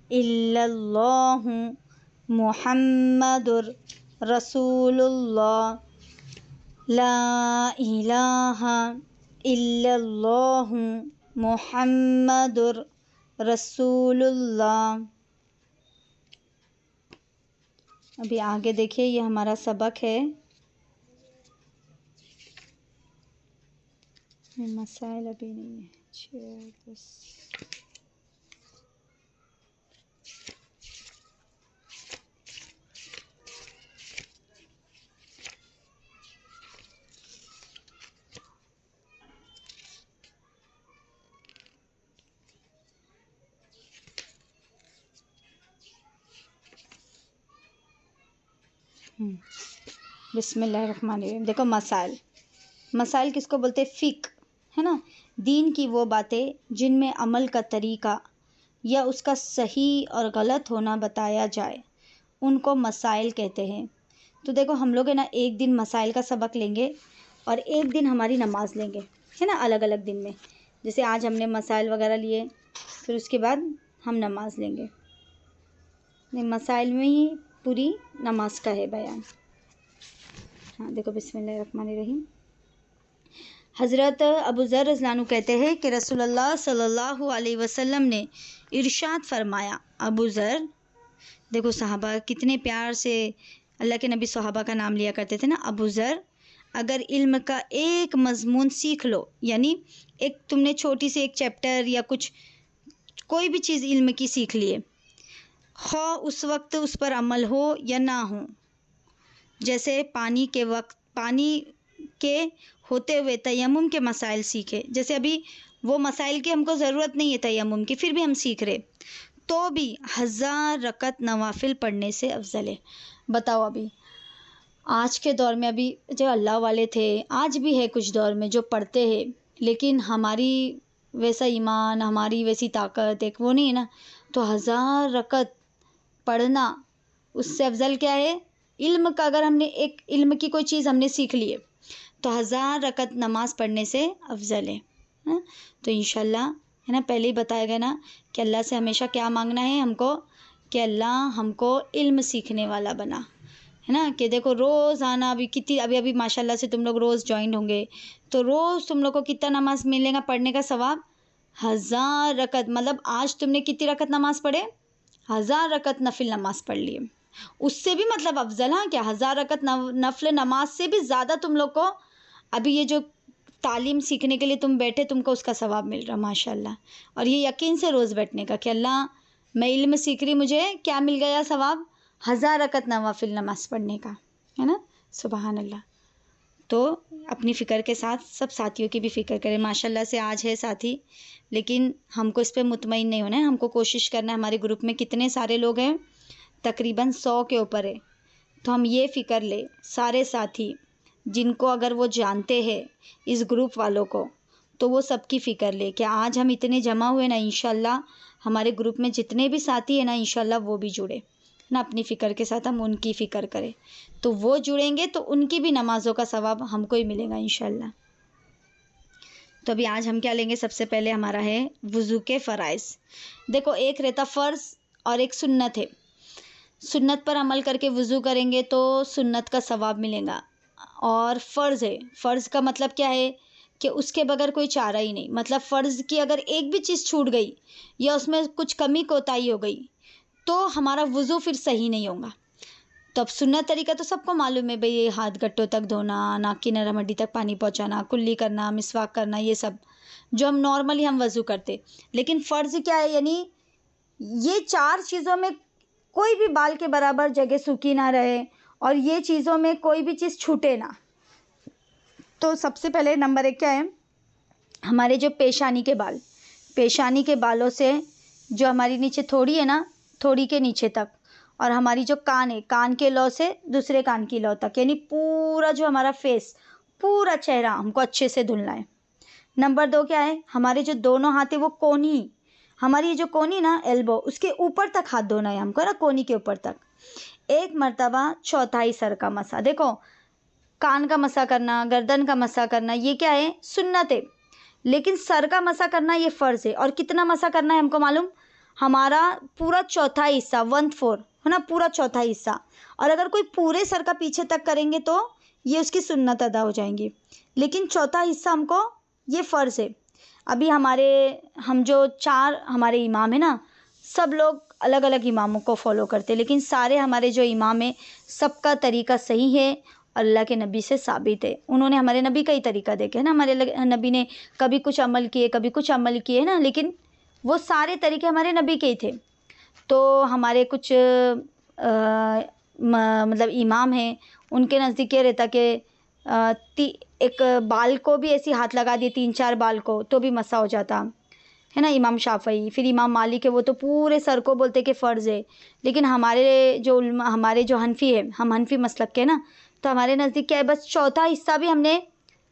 الا اللہ محمد رسول اللہ، لا الہ الا اللہ محمد رسول اللہ۔ ابھی آگے دیکھیے، یہ ہمارا سبق ہے، مسائل ابھی نہیں ہے، 6 10۔ بسم اللہ الرحمن الرحیم۔ دیکھو، مسائل کس کو بولتے، فقہ ہے نا، دین کی وہ باتیں جن میں عمل کا طریقہ یا اس کا صحیح اور غلط ہونا بتایا جائے، ان کو مسائل کہتے ہیں۔ تو دیکھو، ہم لوگ ہے نا ایک دن مسائل کا سبق لیں گے اور ایک دن ہماری نماز لیں گے، ہے نا، الگ الگ دن میں۔ جیسے آج ہم نے مسائل وغیرہ لیے، پھر اس کے بعد ہم نماز لیں گے۔ مسائل میں ہی پوری نماز کا ہے بیان۔ ہاں دیکھو، بسم اللہ الرحمن الرحیم۔ حضرت ابو ذر رضی اللہ عنہ کہتے ہیں کہ رسول اللہ صلی اللہ علیہ وسلم نے ارشاد فرمایا، ابو ذر، دیکھو صحابہ کتنے پیار سے اللہ کے نبی صحابہ کا نام لیا کرتے تھے نا، ابو ذر، اگر علم کا ایک مضمون سیکھ لو، یعنی ایک تم نے چھوٹی سی ایک چیپٹر یا کچھ کوئی بھی چیز علم کی سیکھ لیے، خواہ اس وقت اس پر عمل ہو یا نہ ہو، جیسے پانی کے ہوتے ہوئے تیمم کے مسائل سیکھے، جیسے ابھی وہ مسائل کی ہم کو ضرورت نہیں ہے تیمم کی، پھر بھی ہم سیکھ رہے، تو بھی 1000 رکعت نوافل پڑھنے سے افضل ہے۔ بتاؤ، ابھی آج کے دور میں ابھی جو اللہ والے تھے، آج بھی ہے کچھ دور میں جو پڑھتے ہیں، لیکن ہماری ویسا ایمان، ہماری ویسی طاقت ایک وہ نہیں ہے نا، تو 1000 رکعت پڑھنا اس سے افضل کیا ہے، علم کا، اگر ہم نے ایک علم کی کوئی چیز ہم نے سیکھ لی ہے تو 1000 رکعت نماز پڑھنے سے افضل ہے۔ تو انشاءاللہ ہے نا، پہلے ہی بتایا گیا نا کہ اللہ سے ہمیشہ کیا مانگنا ہے ہم کو، کہ اللہ ہم کو علم سیکھنے والا بنا، ہے نا، کہ دیکھو روزانہ ابھی ماشاءاللہ سے تم لوگ روز جوائنڈ ہوں گے، تو روز تم لوگ کو کتنا نماز ملے گا پڑھنے کا ثواب، 1000 رکعت، مطلب آج تم نے کتنی رکعت نماز پڑھے، 1000 رکعت نفل نماز پڑھ لی، اس سے بھی مطلب افضل، ہاں کیا 1000 رکعت نفل نماز سے بھی زیادہ تم لوگ کو ابھی یہ جو تعلیم سیکھنے کے لیے تم بیٹھے، تم کو اس کا ثواب مل رہا ماشاءاللہ، اور یہ یقین سے روز بیٹھنے کا کہ اللہ میں علم سیکھ رہی، مجھے کیا مل گیا ثواب، 1000 رکعت نوافل نماز پڑھنے کا، ہے نا، سبحان اللہ۔ تو اپنی فکر کے ساتھ سب ساتھیوں کی بھی فکر کریں، ماشاءاللہ سے آج ہے ساتھی، لیکن ہم کو اس پہ مطمئن نہیں ہونا ہے، ہم کو کوشش کرنا ہے، ہمارے گروپ میں کتنے سارے لوگ ہیں، تقریباً 100 کے اوپر ہے، تو ہم یہ فکر لیں سارے ساتھی جن کو اگر وہ جانتے ہیں اس گروپ والوں کو، تو وہ سب کی فکر لے کہ آج ہم اتنے جمع ہوئے نا، انشاءاللہ ہمارے گروپ میں جتنے بھی ساتھی ہیں نا، انشاءاللہ وہ بھی جڑے نا، اپنی فکر کے ساتھ ہم ان کی فکر کریں، تو وہ جڑیں گے تو ان کی بھی نمازوں کا ثواب ہم کو ہی ملے گا انشاءاللہ۔ تو ابھی آج ہم کیا لیں گے؟ سب سے پہلے ہمارا ہے وضو کے فرائض۔ دیکھو، ایک رہتا فرض اور ایک سنت ہے۔ سنت پر عمل کر کے وضو کریں گے تو سنت کا ثواب ملے گا، اور فرض ہے، فرض کا مطلب کیا ہے کہ اس کے بغیر کوئی چارہ ہی نہیں، مطلب فرض کی اگر ایک بھی چیز چھوٹ گئی یا اس میں کچھ کمی کوتاہی ہو گئی تو ہمارا وضو پھر صحیح نہیں ہوگا۔ تو اب سنت طریقہ تو سب کو معلوم ہے بھئی، ہاتھ گٹوں تک دھونا، ناک کی نرم ہڈی تک پانی پہنچانا، کلی کرنا، مسواک کرنا، یہ سب جو ہم نارملی ہم وضو کرتے۔ لیکن فرض کیا ہے؟ یعنی یہ چار چیزوں میں کوئی بھی بال کے برابر جگہ سوکھی نہ رہے، اور یہ چیزوں میں کوئی بھی چیز چھوٹے نہ۔ تو سب سے پہلے نمبر ایک کیا ہے؟ ہمارے جو پیشانی کے بال، پیشانی کے بالوں سے جو ہماری نیچے تھوڑی ہے نا، تھوڑی کے نیچے تک، اور ہماری جو کان ہے، کان کے لو سے دوسرے کان کی لو تک، یعنی پورا جو ہمارا فیس، پورا چہرہ ہم کو اچھے سے دھلنا ہے۔ نمبر دو کیا ہے؟ ہمارے جو دونوں ہاتھ ہیں وہ کونی، ہماری جو کونی نا ایلبو، اس کے اوپر تک ہاتھ دھونا ہے ہم کو نا، کونی کے اوپر تک۔ ایک مرتبہ چوتھائی سر کا مسح۔ دیکھو، کان کا مسح کرنا، گردن کا مسح کرنا، یہ کیا ہے؟ سنت ہے، لیکن سر کا مسح کرنا یہ فرض ہے۔ اور کتنا مسح کرنا ہے ہم کو معلوم؟ ہمارا پورا چوتھائی حصہ، 1/4 ہے نا، پورا چوتھائی حصہ۔ اور اگر کوئی پورے سر کا پیچھے تک کریں گے تو یہ اس کی سنت ادا ہو جائیں گی، لیکن چوتھا حصہ ہم کو یہ فرض ہے۔ ابھی ہم جو چار ہمارے امام ہیں نا، سب لوگ الگ الگ اماموں کو فالو کرتے، لیکن سارے ہمارے جو امام ہیں سب کا طریقہ صحیح ہے، اللہ کے نبی سے ثابت ہے۔ انہوں نے ہمارے نبی کا ہی طریقہ دیکھا ہے نا، ہمارے نبی نے کبھی کچھ عمل کیے، کبھی کچھ عمل کیے نا، لیکن وہ سارے طریقے ہمارے نبی کے ہی تھے۔ تو ہمارے کچھ مطلب امام ہیں، ان کے نزدیک یہ رہتا کہ ایک بال کو بھی ایسی ہاتھ لگا دیے، 3-4 بال کو، تو بھی مسح ہو جاتا ہے نا، امام شافعی۔ پھر امام مالک ہے، وہ تو پورے سر کو بولتے کہ فرض ہے، لیکن ہمارے جو حنفی ہے، ہم حنفی مسلک کے نا، تو ہمارے نزدیک کیا ہے؟ بس چوتھا حصہ بھی ہم نے،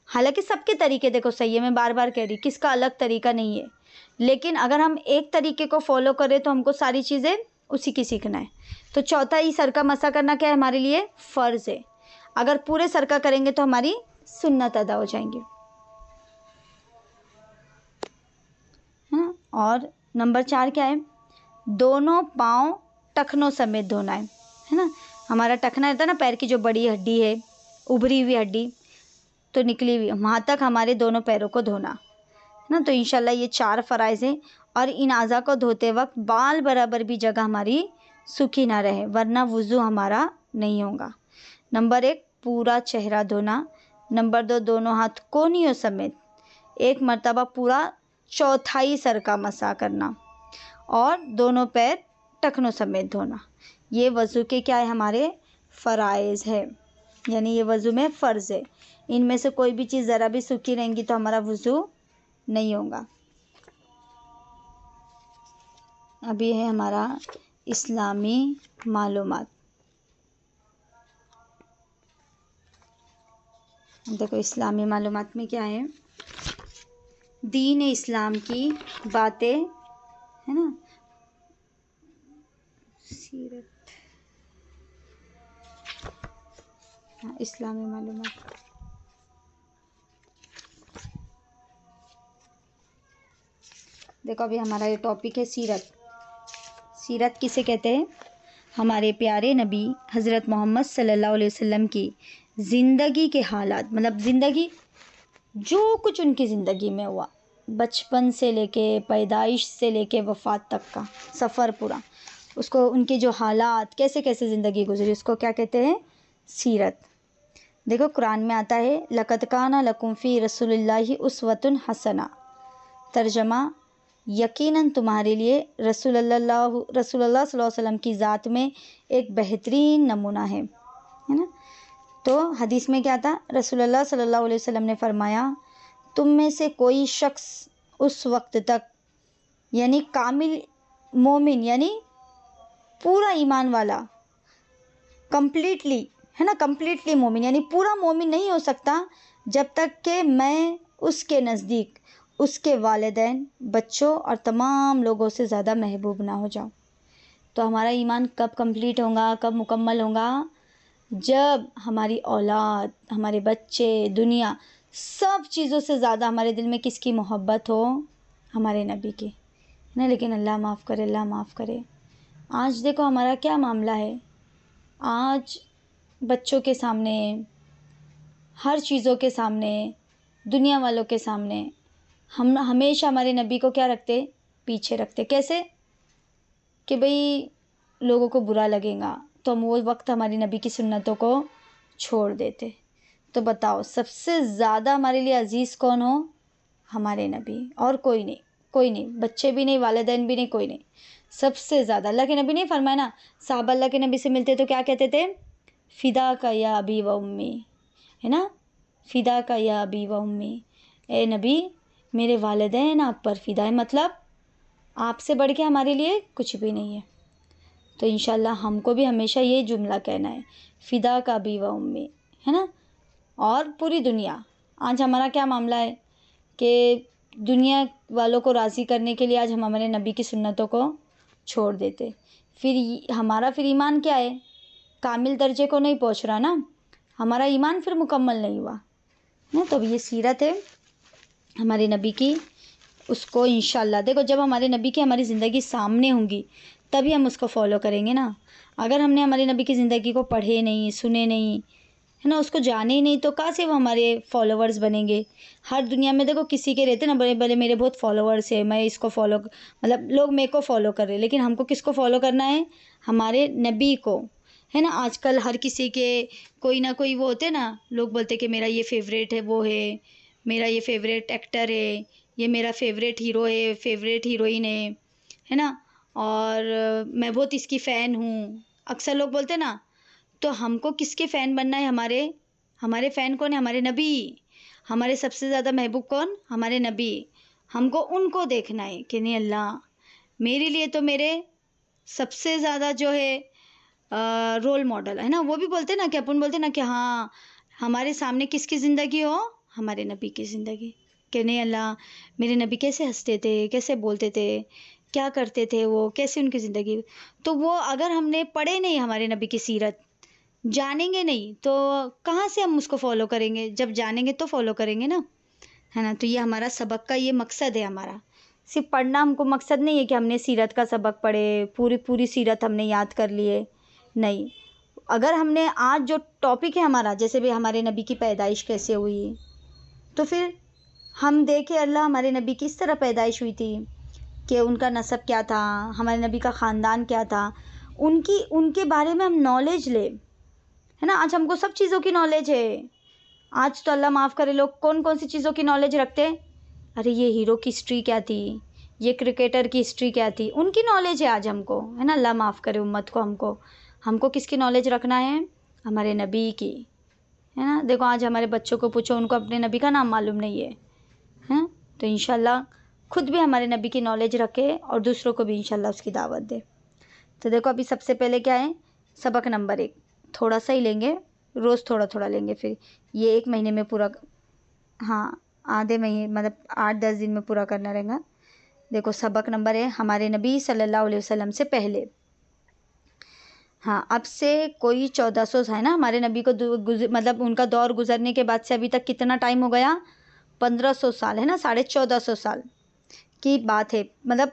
حالانکہ سب کے طریقے دیکھو صحیح ہے، میں بار بار کہہ رہی، کس کا الگ طریقہ نہیں ہے، لیکن اگر ہم ایک طریقے کو فالو کریں تو ہم کو ساری چیزیں اسی کی سیکھنا ہے۔ تو چوتھا ہی سر کا مسح کرنا کیا ہے؟ ہمارے لیے فرض ہے۔ اگر پورے سر کا کریں گے تو ہماری سنت ادا ہو جائیں گی۔ اور نمبر 4 کیا ہے؟ دونوں پاؤں ٹخنوں سمیت دھونا ہے نا۔ ہمارا ٹخنا رہتا ہے نا، پیر کی جو بڑی ہڈی ہے، ابھری ہوئی ہڈی تو نکلی ہوئی، وہاں تک ہمارے دونوں پیروں کو دھونا ہے نا۔ تو انشاءاللہ یہ 4 فرائض ہیں، اور ان اعضاء کو دھوتے وقت بال برابر بھی جگہ ہماری سوکھی نہ رہے، ورنہ وضو ہمارا نہیں ہوگا۔ نمبر 1 پورا چہرہ دھونا۔ نمبر 2 دونوں ہاتھ کونیوں سمیت ایک مرتبہ پورا چوتھائی سر کا مسح کرنا، اور دونوں پیر ٹخنوں سمیت دھونا۔ یہ وضو کے کیا ہے؟ ہمارے فرائض ہے، یعنی یہ وضو میں فرض ہے۔ ان میں سے کوئی بھی چیز ذرا بھی سوکھی رہیں گی تو ہمارا وضو نہیں ہوگا۔ ابھی ہے ہمارا اسلامی معلومات۔ دیکھو، اسلامی معلومات میں کیا ہے؟ دین اسلام کی باتیں ہے نا، سیرت، اسلامی معلومات۔ دیکھو، ابھی ہمارا یہ ٹاپک ہے سیرت۔ سیرت کسے کہتے ہیں؟ ہمارے پیارے نبی حضرت محمد صلی اللہ علیہ وسلم کی زندگی کے حالات، مطلب زندگی، جو کچھ ان کی زندگی میں ہوا، بچپن سے لے کے پیدائش سے لے کے وفات تک کا سفر پورا، اس کو ان کے جو حالات، کیسے کیسے زندگی گزری، اس کو کیا کہتے ہیں؟ سیرت۔ دیکھو، قرآن میں آتا ہے لَقَدْ كَانَ لَكُمْ فِي رَسُولِ اللَّهِ أُسْوَةٌ حَسَنَةٌ، ترجمہ یقیناً تمہارے لیے رسول اللہ صلی اللہ علیہ وسلم کی ذات میں ایک بہترین نمونہ ہے نا۔ تو حدیث میں کیا تھا؟ رسول اللہ صلی اللہ علیہ وسلم نے فرمایا، تم میں سے کوئی شخص اس وقت تک، یعنی کامل مومن، یعنی پورا ایمان والا، کمپلیٹلی، ہے نا، کمپلیٹلی مومن، یعنی پورا مومن نہیں ہو سکتا جب تک کہ میں اس کے نزدیک اس کے والدین، بچوں اور تمام لوگوں سے زیادہ محبوب نہ ہو جاؤں۔ تو ہمارا ایمان کب کمپلیٹ ہوگا، کب مکمل ہوگا؟ جب ہماری اولاد، ہمارے بچے، دنیا، سب چیزوں سے زیادہ ہمارے دل میں کس کی محبت ہو؟ ہمارے نبی کی، نہیں؟ لیکن اللہ معاف کرے، اللہ معاف کرے، آج دیکھو ہمارا کیا معاملہ ہے۔ آج بچوں کے سامنے، ہر چیزوں کے سامنے، دنیا والوں کے سامنے ہم ہمیشہ ہمارے نبی کو کیا رکھتے؟ پیچھے رکھتے۔ کیسے؟ کہ بھئی لوگوں کو برا لگے گا، تو ہم وہ وقت ہماری نبی کی سنتوں کو چھوڑ دیتے۔ تو بتاؤ سب سے زیادہ ہمارے لیے عزیز کون ہو؟ ہمارے نبی، اور کوئی نہیں، کوئی نہیں، بچے بھی نہیں، والدین بھی نہیں، کوئی نہیں، سب سے زیادہ۔ اللہ کے نبی نے فرمایا نا، صحابہ اللہ کے نبی سے ملتے تو کیا کہتے تھے؟ فدا کا یا ابی و امی، ہے نا، فدا کا یا ابی و امی، اے نبی میرے والدین آپ پر فدا ہے، مطلب آپ سے بڑھ کے ہمارے لیے کچھ بھی نہیں ہے۔ تو انشاءاللہ ہم کو بھی ہمیشہ یہ جملہ کہنا ہے، فدا کا ابی و امی، ہے نا۔ اور پوری دنیا، آج ہمارا کیا معاملہ ہے کہ دنیا والوں کو راضی کرنے کے لیے آج ہم ہمارے نبی کی سنتوں کو چھوڑ دیتے۔ پھر ہمارا پھر ایمان کیا ہے؟ کامل درجے کو نہیں پہنچ رہا نا، ہمارا ایمان پھر مکمل نہیں ہوا نا۔ تو یہ سیرت ہے ہمارے نبی کی، اس کو انشاءاللہ دیکھو جب ہمارے نبی کی ہماری زندگی سامنے ہوں گی تبھی ہم اس کو فالو کریں گے نا۔ اگر ہم نے ہمارے نبی کی زندگی کو پڑھے نہیں، سنے نہیں، ہے نا، اس کو جانے ہی نہیں، تو کہاں سے وہ ہمارے فالوورز بنیں گے؟ ہر دنیا میں دیکھو کسی کے رہتے نا بڑے بڑے، میرے بہت فالوورس ہیں، میں اس کو فالو، مطلب لوگ میرے کو فالو کر رہے، لیکن ہم کو کس کو فالو کرنا ہے؟ ہمارے نبی کو، ہے نا۔ آج کل ہر کسی کے کوئی نہ کوئی وہ ہوتے نا، لوگ بولتے کہ میرا یہ فیوریٹ ہے، وہ ہے میرا یہ فیوریٹ ایکٹر ہے، یہ میرا فیوریٹ ہیرو ہے، فیوریٹ ہیروئن ہے نا، اور میں بہت اس کی فین ہوں، اکثر لوگ بولتے نا۔ تو ہم کو کس کے فین بننا ہے؟ ہمارے فین کون ہے؟ ہمارے نبی۔ ہمارے سب سے زیادہ محبوب کون؟ ہمارے نبی۔ ہم کو ان کو دیکھنا ہے کہ نہیں اللہ میرے لیے تو میرے سب سے زیادہ جو ہے رول ماڈل ہے نا۔ وہ بھی بولتے نا کہ اپن بولتے نا کہ ہاں ہمارے سامنے کس کی زندگی ہو؟ ہمارے نبی کی زندگی، کہ نہیں اللہ میرے نبی کیسے ہنستے تھے، کیسے بولتے تھے، کیا کرتے تھے وہ، کیسے ان کی زندگی۔ تو وہ اگر ہم نے پڑھے نہیں ہمارے نبی کی سیرت، جانیں گے نہیں، تو کہاں سے ہم اس کو فالو کریں گے؟ جب جانیں گے تو فالو کریں گے نا، ہے نا۔ تو یہ ہمارا سبق کا یہ مقصد ہے، ہمارا صرف پڑھنا ہم کو مقصد نہیں ہے کہ ہم نے سیرت کا سبق پڑھے، پوری سیرت ہم نے یاد کر لیے، نہیں۔ اگر ہم نے آج جو ٹاپک ہے ہمارا، جیسے بھی ہمارے نبی کی پیدائش کیسے ہوئی، تو پھر ہم دیکھیں اللہ ہمارے نبی کی اس طرح پیدائش ہوئی تھی کہ ان کا نسب کیا تھا، ہمارے نبی کا خاندان کیا تھا، ان کے بارے میں ہم نالج لیں، ہے نا۔ آج ہم کو سب چیزوں کی نالج ہے۔ آج تو اللہ معاف کرے لوگ کون سی چیزوں کی نالج رکھتے ہیں؟ ارے یہ ہیرو کی ہسٹری کیا تھی، یہ کرکٹر کی ہسٹری کیا تھی، ان کی نالج ہے آج ہم کو، ہے نا۔ اللہ معاف کرے امت کو، ہم کو کس کی نالج رکھنا ہے؟ ہمارے نبی کی، ہے نا۔ دیکھو آج ہمارے بچوں کو پوچھو، ان کو اپنے نبی کا نام معلوم نہیں ہے، ہیں؟ تو انشاءاللہ خود بھی ہمارے نبی کی نالج رکھے اور دوسروں کو بھی انشاءاللہ اس کی دعوت دے۔ تو دیکھو ابھی سب سے پہلے کیا ہے؟ سبق نمبر 1 تھوڑا سا ہی لیں گے، روز تھوڑا تھوڑا لیں گے، پھر یہ 1 مہینے میں پورا، ہاں آدھے مہینے مطلب 8-10 دن میں پورا کرنا رہے گا۔ دیکھو سبق نمبر ہے ہمارے نبی صلی اللہ علیہ وسلم سے پہلے، ہاں اب سے کوئی 1400 ہے نا، ہمارے نبی کو مطلب ان کا دور گزرنے کے بعد سے ابھی تک کتنا ٹائم ہو گیا؟ 1500 سال، ہے نا، 1450 سال کی بات ہے، مطلب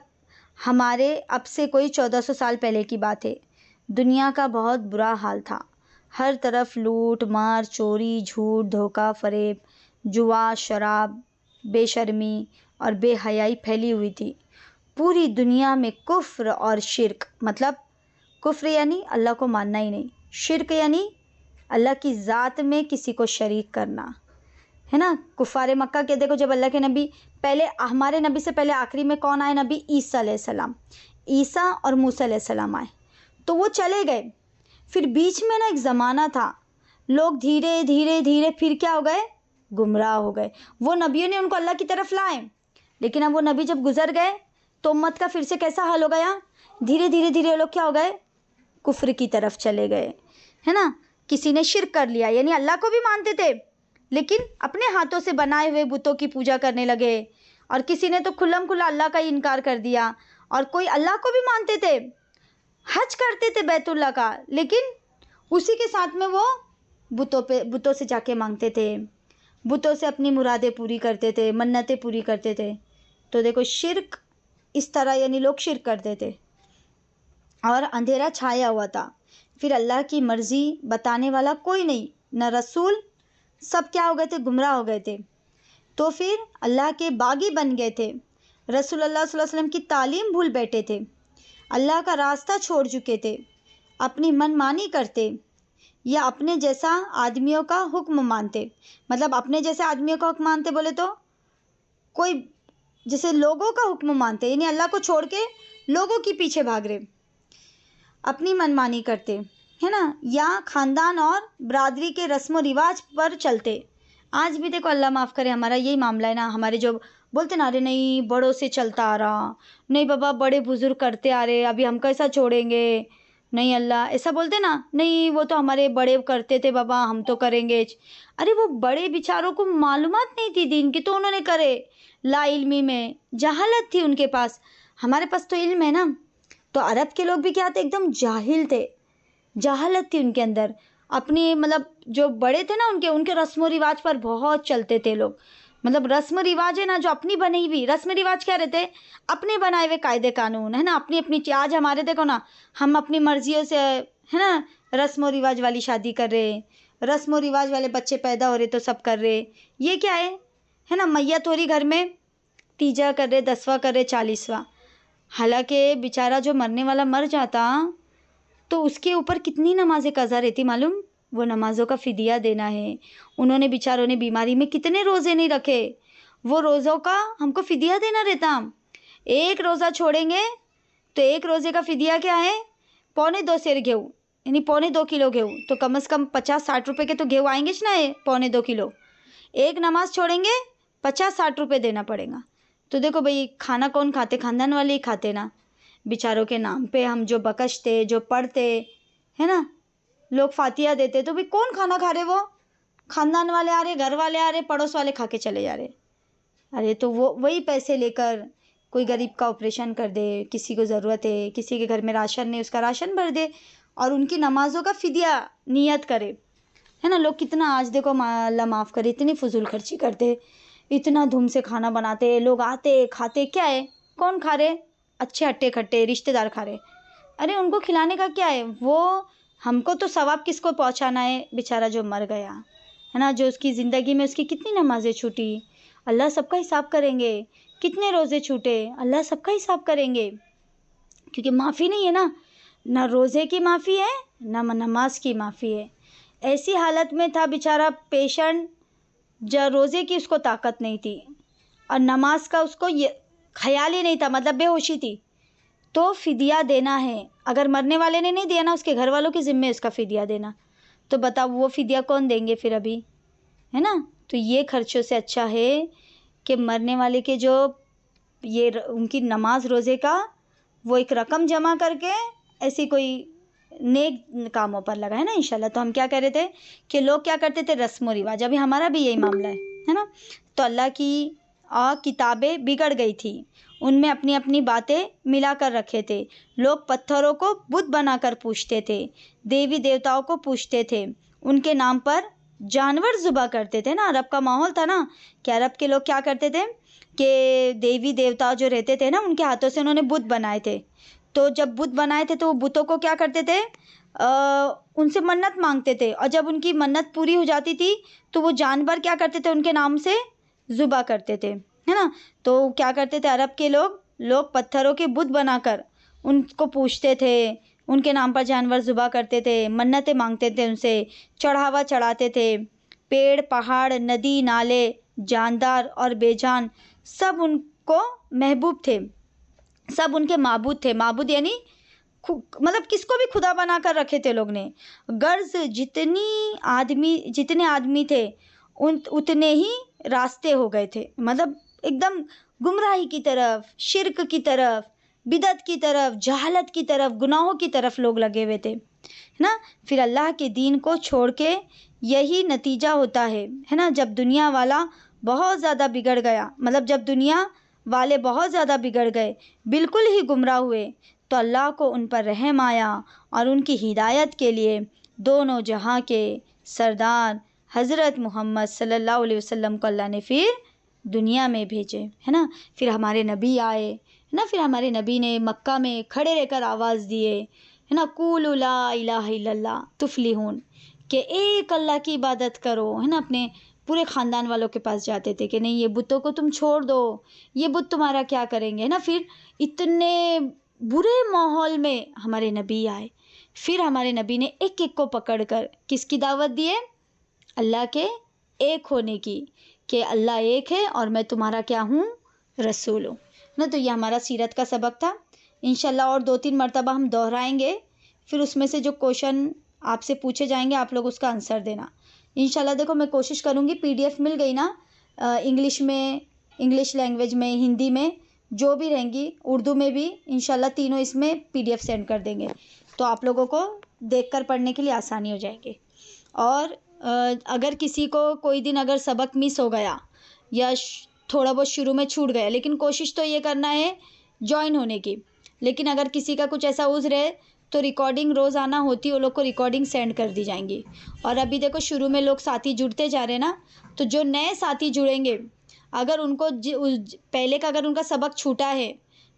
ہمارے اب سے کوئی 1400 سال پہلے کی بات ہے۔ دنیا کا بہت برا حال تھا، ہر طرف لوٹ مار، چوری، جھوٹ، دھوکہ، فریب، جوا، شراب، بے شرمی اور بے حیائی پھیلی ہوئی تھی۔ پوری دنیا میں کفر اور شرک، مطلب کفر یعنی اللہ کو ماننا ہی نہیں، شرک یعنی اللہ کی ذات میں کسی کو شریک کرنا، ہے نا۔ کفار مکہ کے دیکھو جب اللہ کے نبی پہلے، ہمارے نبی سے پہلے آخری میں کون آئے؟ نبی عیسیٰ علیہ السلام، عیسیٰ اور موسیٰ علیہ السلام آئے، تو وہ چلے گئے۔ پھر بیچ میں نا ایک زمانہ تھا، لوگ دھیرے دھیرے دھیرے پھر کیا ہو گئے؟ گمراہ ہو گئے۔ وہ نبیوں نے ان کو اللہ کی طرف لائے، لیکن اب وہ نبی جب گزر گئے تو امت کا پھر سے کیسا حال ہو گیا؟ دھیرے دھیرے دھیرے لوگ کیا ہو گئے؟ کفر کی طرف چلے گئے۔ ہے نا, کسی نے شرک کر لیا, یعنی اللہ کو بھی مانتے تھے لیکن اپنے ہاتھوں سے بنائے ہوئے بتوں کی پوجا کرنے لگے, اور کسی نے تو کھلم کھلا اللہ کا انکار کر دیا, اور کوئی اللہ کو بھی مانتے تھے, حج کرتے تھے بیت اللہ کا, لیکن اسی کے ساتھ میں وہ بتوں سے جا کے مانگتے تھے, بتوں سے اپنی مرادیں پوری کرتے تھے, منتیں پوری کرتے تھے. تو دیکھو شرک اس طرح, یعنی لوگ شرک کرتے تھے اور اندھیرا چھایا ہوا تھا. پھر اللہ کی مرضی بتانے والا کوئی نہیں, نہ رسول, سب کیا ہو گئے تھے, گمراہ ہو گئے تھے. تو پھر اللہ کے باغی بن گئے تھے, رسول اللہ صلی اللہ علیہ وسلم کی تعلیم بھول بیٹھے تھے, اللہ کا راستہ چھوڑ چکے تھے, اپنی من مانی کرتے یا اپنے جیسا آدمیوں کا حکم مانتے. مطلب اپنے جیسے آدمیوں کا حکم مانتے بولے تو کوئی جیسے لوگوں کا حکم مانتے, یعنی اللہ کو چھوڑ کے لوگوں کے پیچھے بھاگ رہے, اپنی من مانی کرتے, ہے نا, یا خاندان اور برادری کے رسم و رواج پر چلتے. آج بھی دیکھو اللہ معاف کرے ہمارا یہی معاملہ ہے نا, ہمارے جو بولتے نا, ارے نہیں بڑوں سے چلتا آ رہا, نہیں بابا بڑے بزرگ کرتے آ رہے, ابھی ہم کیسا چھوڑیں گے, نہیں اللہ ایسا بولتے نا, نہیں وہ تو ہمارے بڑے کرتے تھے بابا, ہم تو کریں گے. ارے وہ بڑے بیچاروں کو معلومات نہیں تھی دین کی, تو انہوں نے کرے, لا علمی میں جہالت تھی ان کے پاس. ہمارے پاس تو علم ہے نا. تو عرب کے لوگ بھی کیا تھے, ایک دم جاہل تھے, جہالت تھی ان کے اندر. اپنی مطلب جو بڑے تھے نا ان کے رسم و رواج پر بہت چلتے تھے لوگ. مطلب رسم و رواج ہے نا, جو اپنی بنی ہوئی رسم و رواج کیا رہتے, اپنے بنائے ہوئے قاعدے قانون, ہے نا, اپنی آج ہمارے دیکھو نا, ہم اپنی مرضیوں سے, ہے نا, رسم و رواج والی شادی کر رہے, رسم و رواج والے بچے پیدا ہو رہے تو سب کر رہے. یہ کیا ہے نا, میت ہو رہی گھر میں, تیجا کر رہے, 10واں کر رہے, 40واں. حالانکہ بیچارہ جو مرنے والا مر جاتا تو اس کے اوپر کتنی نمازیں قضا رہتی معلوم, وہ نمازوں کا فدیہ دینا ہے. انہوں نے بیچاروں نے بیماری میں کتنے روزے نہیں رکھے, وہ روزوں کا ہم کو فدیہ دینا رہتا. ایک روزہ چھوڑیں گے تو ایک روزے کا فدیہ کیا ہے, 2.25 سیر گیہوں, یعنی 2.25 کلو گیہوں, تو کم از کم 50-60 روپے کے تو گیہوں آئیں گے نا, 2.25 کلو. ایک نماز چھوڑیں گے 50-60 روپے دینا پڑے گا. تو دیکھو بھئی کھانا کون کھاتے, خاندان والے ہی کھاتے نا. بیچاروں کے نام پہ ہم جو بکشتے, جو پڑھتے, ہے نا, لوگ فاتحہ دیتے, تو بھی کون کھانا کھا رہے, وہ خاندان والے آ رہے, گھر والے آ رہے, پڑوس والے کھا کے چلے جا رہے. ارے تو وہی پیسے لے کر کوئی غریب کا آپریشن کر دے, کسی کو ضرورت ہے, کسی کے گھر میں راشن نہیں, اس کا راشن بھر دے, اور ان کی نمازوں کا فدیہ نیت کرے, ہے نا. لوگ کتنا آج دیکھو اللہ معاف کرے اتنی فضول خرچی کرتے, اتنا دھوم سے کھانا بناتے, لوگ آتے کھاتے, کیا ہے, کون کھا رہے, اچھے ہٹے کھٹے رشتے دار کھا رہے. ارے ان کو کھلانے کا کیا ہے, وہ ہم کو تو ثواب کس کو پہنچانا ہے, بیچارہ جو مر گیا, ہے نا, جو اس کی زندگی میں اس کی کتنی نمازیں چھوٹی, اللہ سب کا حساب کریں گے. کتنے روزے چھوٹے, اللہ سب کا حساب کریں گے, کیونکہ معافی نہیں ہے نا, نہ روزے کی معافی ہے نہ نماز کی معافی ہے. ایسی حالت میں تھا بیچارہ پیشنٹ, روزے کی اس کو طاقت نہیں تھی اور نماز کا اس کو خیال ہی نہیں تھا, مطلب بے ہوشی تھی. تو فدیہ دینا ہے, اگر مرنے والے نے نہیں دیا نا, اس کے گھر والوں کے ذمے اس کا فدیہ دینا. تو بتاؤ وہ فدیہ کون دیں گے پھر ابھی, ہے نا. تو یہ خرچوں سے اچھا ہے کہ مرنے والے کے جو یہ ان کی نماز روزے کا وہ ایک رقم جمع کر کے ایسی کوئی نیک کاموں پر لگا, ہے نا, انشاءاللہ. تو ہم کیا کہہ رہے تھے کہ لوگ کیا کرتے تھے, رسم و رواج. ابھی ہمارا بھی یہی معاملہ ہے نا. تو اللہ کی کتابیں بگڑ گئی تھی, ان میں اپنی اپنی باتیں ملا کر رکھے تھے. لوگ پتھروں کو بت بنا کر پوجتے تھے, دیوی دیوتاؤں کو پوجتے تھے, ان کے نام پر جانور ذبح کرتے تھے نا. عرب کا ماحول تھا نا, کہ عرب کے لوگ کیا کرتے تھے کہ دیوی دیوتا جو رہتے تھے نا, ان کے ہاتھوں سے انہوں نے بت بنائے تھے. تو جب بت بنائے تھے تو وہ بتوں کو کیا کرتے تھے, ان سے منت مانگتے تھے, اور جب ان کی منت پوری ہو جاتی تھی تو وہ جانور کیا کرتے تھے, ان کے نام سے ذبح کرتے تھے, ہے نا. تو کیا کرتے تھے عرب کے لوگ پتھروں کے بت بنا کر ان کو پوجتے تھے, ان کے نام پر جانور ذبح کرتے تھے, منتیں مانگتے تھے, ان سے چڑھاوا چڑھاتے تھے. پیڑ پہاڑ ندی نالے جاندار اور بے جان سب ان کو محبوب تھے, سب ان کے معبود تھے. معبود یعنی مطلب کس کو بھی خدا بنا کر رکھے تھے لوگ نے. غرض جتنے آدمی تھے اتنے ہی راستے ہو گئے تھے, مطلب ایک دم گمراہی کی طرف, شرک کی طرف, بدعت کی طرف, جہالت کی طرف, گناہوں کی طرف لوگ لگے ہوئے تھے. ہے نا. پھر اللہ کے دین کو چھوڑ کے یہی نتیجہ ہوتا ہے نا. جب دنیا والا بہت زیادہ بگڑ گیا، مطلب جب دنیا والے بہت زیادہ بگڑ گئے، بالکل ہی گمراہ ہوئے، تو اللہ کو ان پر رحم آیا اور ان کی ہدایت کے لیے دونوں جہاں کے سردار حضرت محمد صلی اللہ علیہ وسلم کو اللہ نے پھر دنیا میں بھیجے، ہے نا. پھر ہمارے نبی آئے نا. پھر ہمارے نبی نے مکہ میں کھڑے رہ کر آواز دیے، ہے نا، قولوا لا الہ الا اللہ تفلحون، کہ ایک اللہ کی عبادت کرو، ہے نا. اپنے پورے خاندان والوں کے پاس جاتے تھے کہ نہیں، یہ بتوں کو تم چھوڑ دو، یہ بت تمہارا کیا کریں گے، ہے نا. پھر اتنے برے ماحول میں ہمارے نبی آئے. پھر ہمارے نبی نے ایک ایک کو پکڑ کر کس کی دعوت دی ہے؟ اللہ کے ایک ہونے کی، کہ اللہ ایک ہے اور میں تمہارا کیا ہوں؟ رسول ہوں نا. تو یہ ہمارا سیرت کا سبق تھا. انشاءاللہ اور 2-3 مرتبہ ہم دہرائیں گے. پھر اس میں سے جو کوشچن آپ سے پوچھے جائیں گے آپ لوگ اس کا آنسر دینا انشاءاللہ. دیکھو میں کوشش کروں گی، PDF مل گئی نا، انگلش میں، انگلش لینگویج میں، ہندی میں، جو بھی رہیں گی، اردو میں بھی انشاءاللہ، تینوں اس میں PDF سینڈ کر دیں گے، تو آپ لوگوں کو دیکھ کر پڑھنے کے لیے آسانی ہو جائیں گے. اور اگر کسی کو کوئی دن اگر سبق مس ہو گیا یا تھوڑا بہت شروع میں چھوٹ گیا، لیکن کوشش تو یہ کرنا ہے جوائن ہونے کی. لیکن اگر کسی کا کچھ ایسا عذر ہے تو ریکارڈنگ روزانہ ہوتی ہے، وہ لوگ کو ریکارڈنگ سینڈ کر دی جائیں گی. اور ابھی دیکھو شروع میں لوگ ساتھی جڑتے جا رہے ہیں نا، تو جو نئے ساتھی جڑیں گے، اگر ان کو پہلے کا اگر ان کا سبق چھوٹا ہے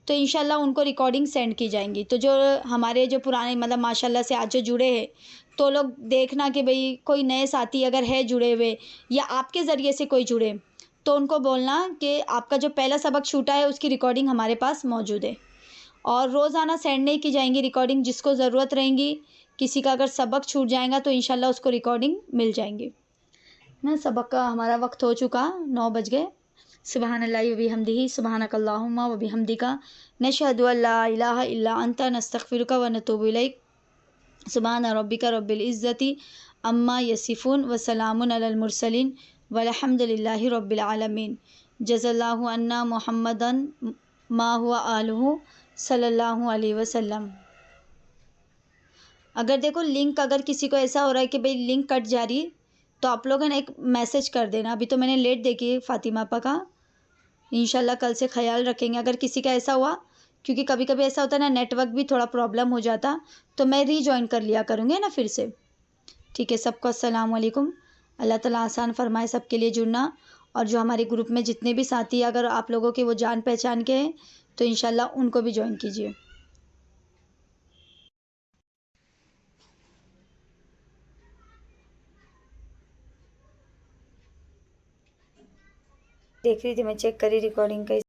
تو انشاءاللہ ان کو ریکارڈنگ سینڈ کی جائیں گی. تو جو ہمارے جو پرانے مطلب ماشاءاللہ سے آج جو جڑے ہیں، تو لوگ دیکھنا کہ بھئی کوئی نئے ساتھی اگر ہے جڑے ہوئے یا آپ کے ذریعے سے کوئی جڑے، تو ان کو بولنا کہ آپ کا جو پہلا سبق چھوٹا ہے اس کی ریکارڈنگ ہمارے پاس موجود ہے. اور روزانہ سینڈ نہیں کی جائیں گی ریکارڈنگ، جس کو ضرورت رہیں گی. کسی کا اگر سبق چھوٹ جائے گا تو انشاءاللہ اس کو ریکارڈنگ مل جائیں گی نا. سبق کا ہمارا وقت ہو چکا، 9 بج گئے. سبحان اللہ و بحمدہ، سبحانک اللہم و بحمدک، نشہد ان لا الہ الا انت، نستغفرک و نتوب الیک. سبحان ربک رب العزت عما یصفون وسلام علی المرسلین والحمد للہ رب العالمین. جزا اللہ عنا محمدن ما ہوا آلہ صلی اللہ علیہ وسلم. اگر دیکھو لنک اگر کسی کو ایسا ہو رہا ہے کہ بھئی لنک کٹ جا رہی، تو آپ لوگ ایک میسج کر دینا. ابھی تو میں نے لیٹ دیکھی فاطمہ آپا کا، انشاءاللہ کل سے خیال رکھیں گے. اگر کسی کا ایسا ہوا، کیونکہ کبھی کبھی ایسا ہوتا ہے نا، نیٹ ورک بھی تھوڑا پرابلم ہو جاتا، تو میں ری جوائن کر لیا کروں گی نا پھر سے. ٹھیک ہے، سب کو السلام علیکم. اللہ تعالیٰ آسان فرمائے سب کے لیے جڑنا. اور جو ہمارے گروپ میں جتنے بھی ساتھی اگر آپ لوگوں کے وہ جان پہچان کے ہیں تو انشاءاللہ ان کو بھی جوائن کیجیے. دیکھ رہی تھی میں، چیک کری ریکارڈنگ کا.